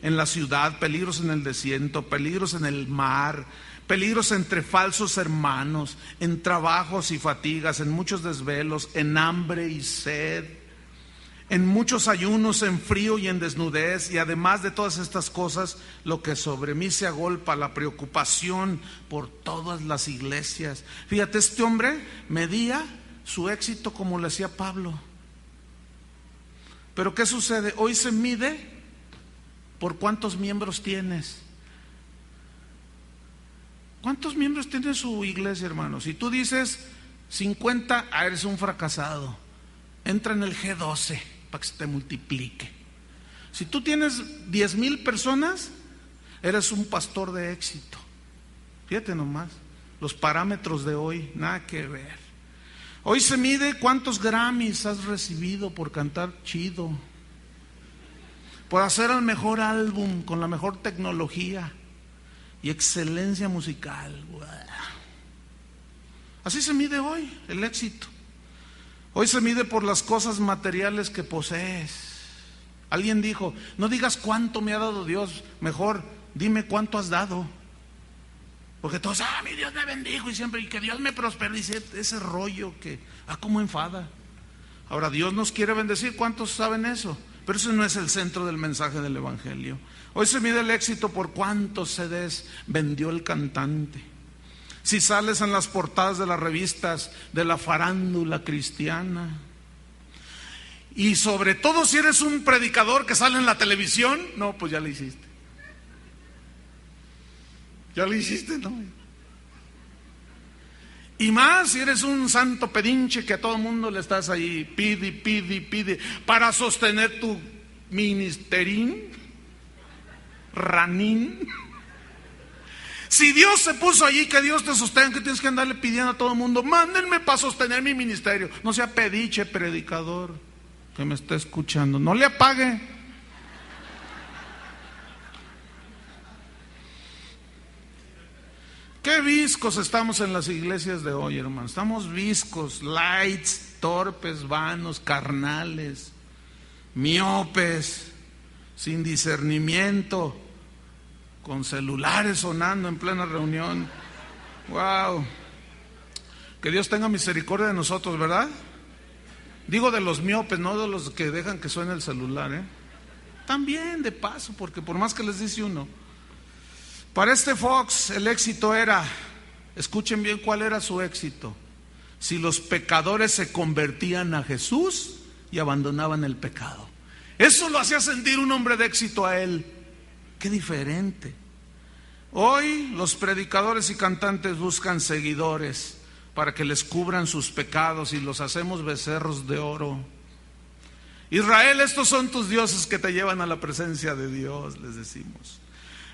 en la ciudad, peligros en el desierto, peligros en el mar, peligros entre falsos hermanos, en trabajos y fatigas, en muchos desvelos, en hambre y sed, en muchos ayunos, en frío y en desnudez, y además de todas estas cosas, lo que sobre mí se agolpa, la preocupación por todas las iglesias. Fíjate, este hombre medía su éxito como le hacía Pablo. Pero ¿qué sucede? Hoy se mide por cuántos miembros tienes. ¿Cuántos miembros tiene su iglesia, hermano? Si tú dices 50, eres un fracasado. Entra en el G12 para que se te multiplique. Si tú tienes 10,000 personas, eres un pastor de éxito. Fíjate nomás, los parámetros de hoy, nada que ver. Hoy se mide cuántos Grammys has recibido por cantar chido, por hacer el mejor álbum con la mejor tecnología y excelencia musical. Así se mide hoy el éxito. Hoy se mide por las cosas materiales que posees. Alguien dijo, no digas cuánto me ha dado Dios, mejor dime cuánto has dado. Porque todos, mi Dios me bendijo y siempre, y que Dios me prospere, dice ese rollo que, cómo enfada. Ahora, Dios nos quiere bendecir, ¿cuántos saben eso? Pero eso no es el centro del mensaje del Evangelio. Hoy se mide el éxito por cuántos CDs vendió el cantante. Si sales en las portadas de las revistas de la farándula cristiana. Y sobre todo si eres un predicador que sale en la televisión, no, pues ya lo hiciste. Ya lo hiciste, ¿no? Y más si eres un santo pedinche que a todo el mundo le estás ahí, pide, para sostener tu ministerín, ranín. Si Dios se puso allí, que Dios te sostenga, que tienes que andarle pidiendo a todo el mundo, mándenme para sostener mi ministerio. No sea pediche, predicador, que me está escuchando, no le apague. Qué viscos estamos en las iglesias de hoy, hermano. Estamos viscos, lights, torpes, vanos, carnales, miopes, sin discernimiento, con celulares sonando en plena reunión. Wow. Que Dios tenga misericordia de nosotros, ¿verdad? Digo de los miopes, no de los que dejan que suene el celular, ¿eh? También de paso, porque por más que les dice uno. Para este Fox el éxito era, escuchen bien cuál era su éxito, si los pecadores se convertían a Jesús y abandonaban el pecado. Eso lo hacía sentir un hombre de éxito a él. Qué diferente. Hoy los predicadores y cantantes buscan seguidores para que les cubran sus pecados y los hacemos becerros de oro. Israel, estos son tus dioses que te llevan a la presencia de Dios, les decimos.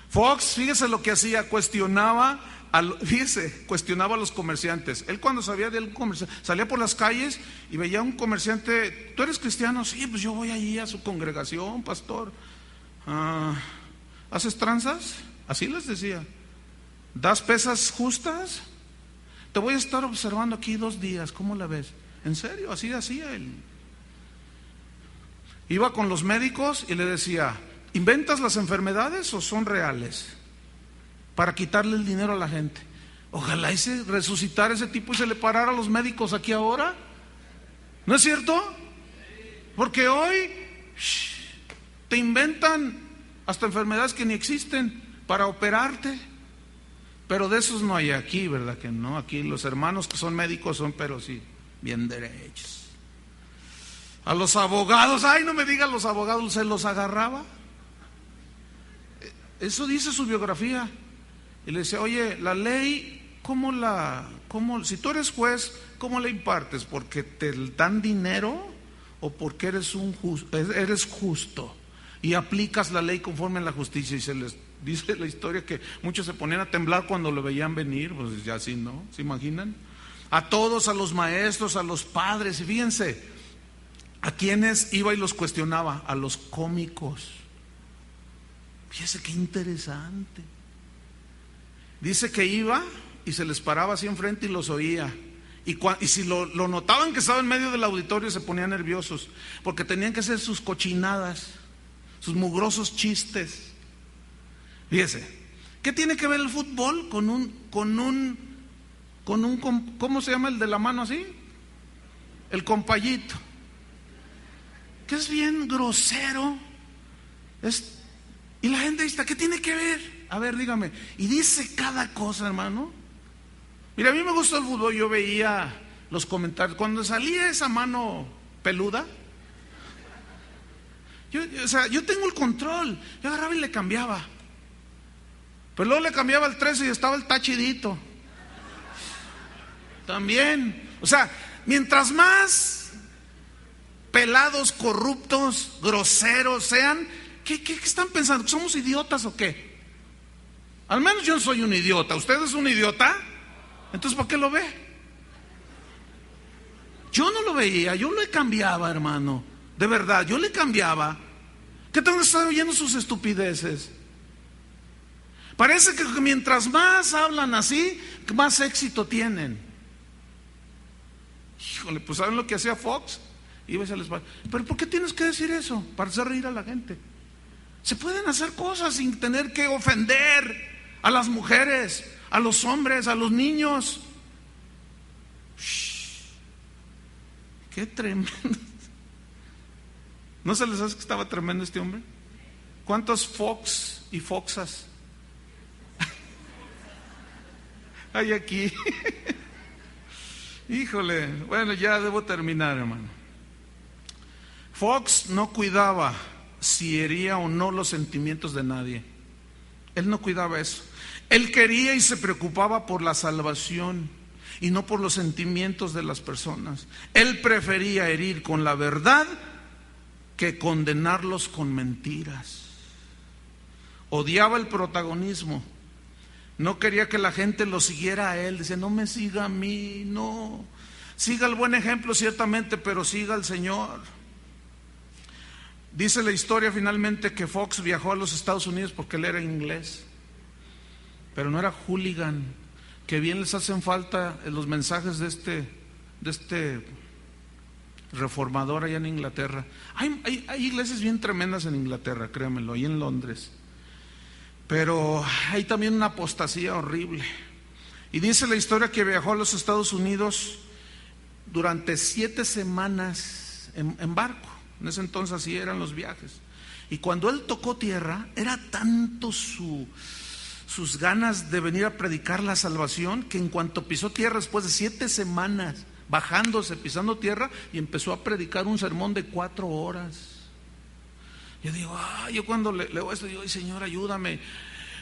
Fox, fíjese lo que hacía, cuestionaba a los comerciantes. Él cuando sabía de algún comerciante, salía por las calles y veía a un comerciante. ¿Tú eres cristiano? Sí, pues yo voy allí a su congregación, pastor. ¿Haces tranzas? Así les decía. ¿Das pesas justas? Te voy a estar observando aquí 2 días, ¿cómo la ves? ¿En serio? Así hacía él. Iba con los médicos y le decía: ¿inventas las enfermedades o son reales? Para quitarle el dinero a la gente. Ojalá resucitar ese tipo y se le parara a los médicos aquí ahora. ¿No es cierto? Porque hoy te inventan hasta enfermedades que ni existen para operarte. Pero de esos no hay aquí, ¿verdad que no? Aquí los hermanos que son médicos son, pero sí, bien derechos. A los abogados, ay, no me digan, los abogados se los agarraba. Eso dice su biografía. Y le decía: oye, la ley, si tú eres juez, ¿cómo la impartes? ¿Porque te dan dinero o porque eres justo y aplicas la ley conforme a la justicia? Y se les dice la historia que muchos se ponían a temblar cuando lo veían venir. Pues ya así, ¿no? ¿Se imaginan? A todos, a los maestros, a los padres. Y fíjense, ¿a quiénes iba y los cuestionaba? A los cómicos. Fíjese qué interesante. Dice que iba y se les paraba así enfrente y los oía. Y si lo notaban que estaba en medio del auditorio, se ponían nerviosos, porque tenían que hacer sus cochinadas, sus mugrosos chistes. Fíjese, ¿qué tiene que ver el fútbol con un ¿cómo se llama el de la mano así? El compayito. Que es bien grosero. Y la gente dice: ¿qué tiene que ver? A ver, dígame. Y dice cada cosa, hermano. Mira, a mí me gusta el fútbol. Yo veía los comentarios. Cuando salía esa mano peluda, yo tengo el control. Yo agarraba y le cambiaba. Pero luego le cambiaba el 13 y estaba el tachidito. También. O sea, mientras más pelados, corruptos, groseros sean, ¿qué están pensando? ¿Somos idiotas o qué? Al menos yo no soy un idiota. ¿Usted es un idiota? Entonces, ¿por qué lo ve? Yo no lo veía, yo le cambiaba, hermano. De verdad, yo le cambiaba. ¿Qué tengo que estar oyendo sus estupideces? Parece que mientras más hablan así, más éxito tienen. Híjole, pues ¿saben lo que hacía Fox? Iba y se les va. ¿Pero por qué tienes que decir eso? Para hacer reír a la gente. Se pueden hacer cosas sin tener que ofender a las mujeres, a los hombres, a los niños. Qué tremendo. ¿No se les hace que estaba tremendo este hombre? ¿Cuántos Fox y Foxas hay aquí? Híjole, bueno, ya debo terminar, hermano. Fox no cuidaba si hería o no los sentimientos de nadie. Él no cuidaba eso. Él quería y se preocupaba por la salvación. y no por los sentimientos de las personas. Él prefería herir con la verdad que condenarlos con mentiras. Odiaba el protagonismo. No quería que la gente lo siguiera a él. Dice, no me siga a mí, no. Siga el buen ejemplo ciertamente, pero siga al Señor. Dice la historia finalmente que Fox viajó a los Estados Unidos porque él era inglés, pero no era hooligan. Que bien les hacen falta los mensajes de este reformador allá en Inglaterra. Hay iglesias bien tremendas en Inglaterra, créanmelo, y en Londres. Pero hay también una apostasía horrible. Y dice la historia que viajó a los Estados Unidos durante 7 semanas en barco. En ese entonces así eran los viajes. Y cuando él tocó tierra, era tanto sus ganas de venir a predicar la salvación, que en cuanto pisó tierra, después de 7 semanas bajándose, pisando tierra, y empezó a predicar un sermón de 4 horas. Yo digo, yo cuando leo esto, digo, ay Señor, ayúdame,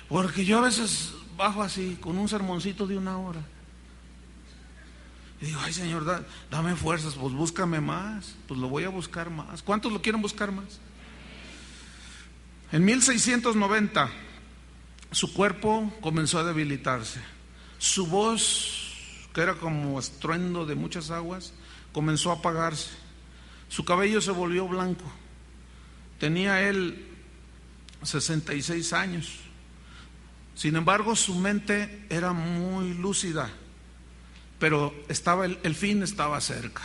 porque yo a veces bajo así, con un sermoncito de 1 hora. Y digo, ay Señor, dame fuerzas, pues búscame más, pues lo voy a buscar más. ¿Cuántos lo quieren buscar más? En 1690, su cuerpo comenzó a debilitarse. Su voz, que era como estruendo de muchas aguas, comenzó a apagarse. Su cabello se volvió blanco. Tenía él 66 años. Sin embargo, su mente era muy lúcida, pero el fin estaba cerca.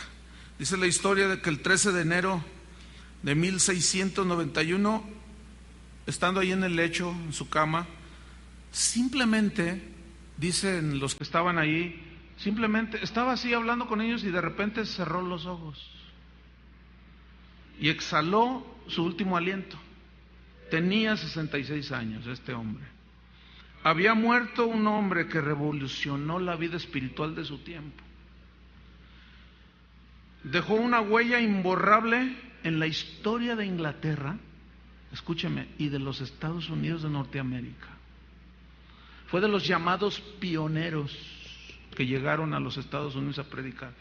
Dice la historia de que el 13 de enero de 1691, estando ahí en el lecho, en su cama, simplemente, dicen los que estaban ahí, simplemente estaba así hablando con ellos y de repente cerró los ojos y exhaló su último aliento. Tenía 66 años este hombre. Había muerto un hombre que revolucionó la vida espiritual de su tiempo. Dejó una huella imborrable en la historia de Inglaterra, escúcheme, y de los Estados Unidos de Norteamérica. Fue de los llamados pioneros que llegaron a los Estados Unidos a predicar.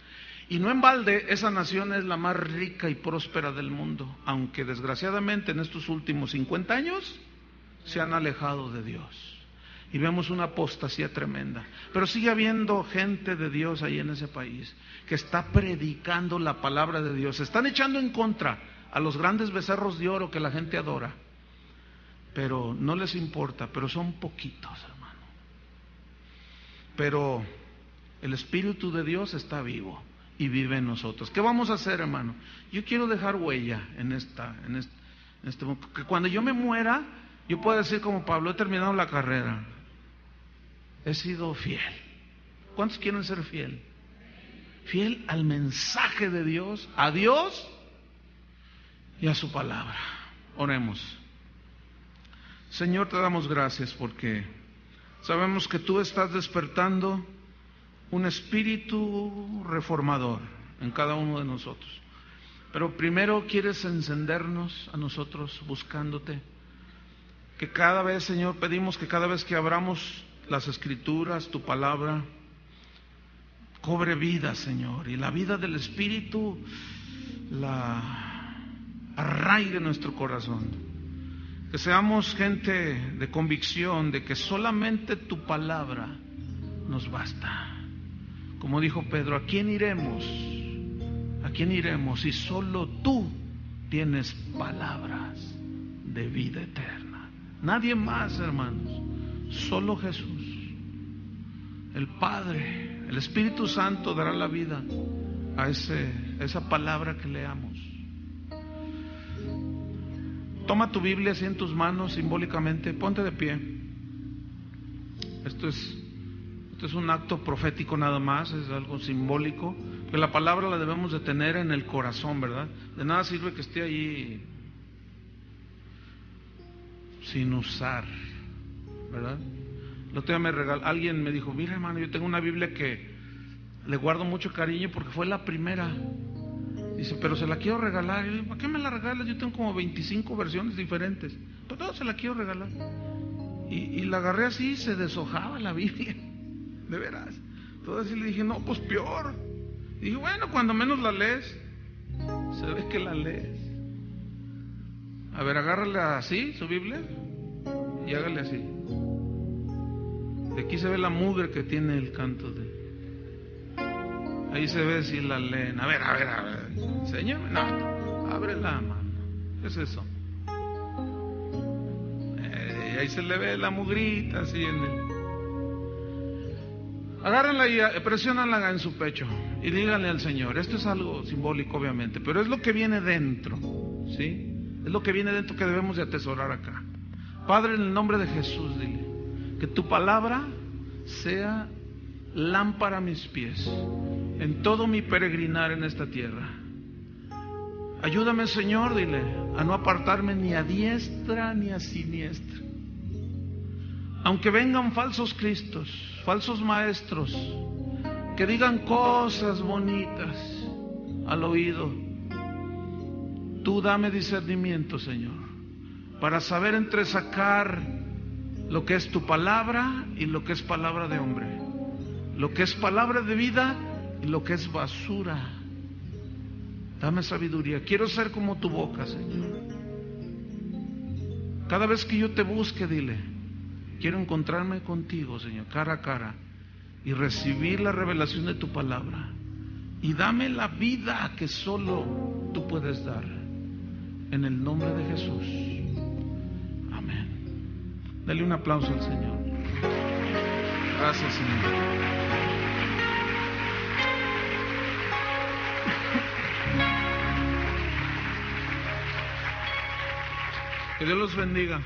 Y no en balde, esa nación es la más rica y próspera del mundo, aunque desgraciadamente en estos últimos 50 años se han alejado de Dios. Y vemos una apostasía tremenda. Pero sigue habiendo gente de Dios ahí en ese país que está predicando la palabra de Dios. Se están echando en contra a los grandes becerros de oro que la gente adora. Pero no les importa, pero son poquitos, hermano. Pero el Espíritu de Dios está vivo y vive en nosotros. ¿Qué vamos a hacer, hermano? Yo quiero dejar huella en este momento. Que cuando yo me muera, yo puedo decir como Pablo, he terminado la carrera. He sido fiel. ¿Cuántos quieren ser fiel? Fiel al mensaje de Dios, a Dios y a su palabra. Oremos. Señor, te damos gracias porque sabemos que tú estás despertando un espíritu reformador en cada uno de nosotros. Pero primero quieres encendernos a nosotros buscándote. Que cada vez, Señor, pedimos que cada vez que abramos las Escrituras, tu palabra, cobre vida, Señor, y la vida del Espíritu la arraigue en nuestro corazón. Que seamos gente de convicción de que solamente tu palabra nos basta. Como dijo Pedro, ¿a quién iremos? ¿A quién iremos si solo tú tienes palabras de vida eterna? Nadie más, hermanos, solo Jesús. El Padre, el Espíritu Santo dará la vida a esa palabra que leamos. Toma tu Biblia así en tus manos simbólicamente, ponte de pie. Esto es un acto profético nada más, es algo simbólico, que la palabra la debemos de tener en el corazón, ¿verdad? De nada sirve que esté allí sin usar, ¿verdad? El otro día alguien me dijo, mira hermano, yo tengo una Biblia que le guardo mucho cariño porque fue la primera. Dice, pero se la quiero regalar. Y yo digo, ¿para qué me la regalas? Yo tengo como 25 versiones diferentes. Pero no, se la quiero regalar. Y la agarré así y se deshojaba la Biblia. De veras. todas, y le dije, no, pues peor. Dije, bueno, cuando menos la lees, se ve que la lees. A ver, agárrale así su Biblia y hágale así. De aquí se ve la mugre que tiene el canto de... Ahí se ve si la leen. A ver, enséñame. No, abre la mano. ¿Qué es eso? Ahí se le ve la mugrita así en el... Agárrenla y presiónala en su pecho y díganle al Señor. Esto es algo simbólico, obviamente, pero es lo que viene dentro, ¿sí? Es lo que viene dentro que debemos de atesorar acá. Padre, en el nombre de Jesús, dile que tu palabra sea lámpara a mis pies en todo mi peregrinar en esta tierra. Ayúdame, Señor, dile, a no apartarme ni a diestra ni a siniestra. Aunque vengan falsos cristos, falsos maestros, que digan cosas bonitas al oído, tú dame discernimiento, Señor, para saber entresacar lo que es tu palabra y lo que es palabra de hombre, lo que es palabra de vida y lo que es basura. Dame sabiduría. Quiero ser como tu boca, Señor. Cada vez que yo te busque, dile, quiero encontrarme contigo, Señor, cara a cara, y recibir la revelación de tu palabra. Y dame la vida que solo tú puedes dar. En el nombre de Jesús. Amén. Dale un aplauso al Señor. Gracias, Señor. Que Dios los bendiga.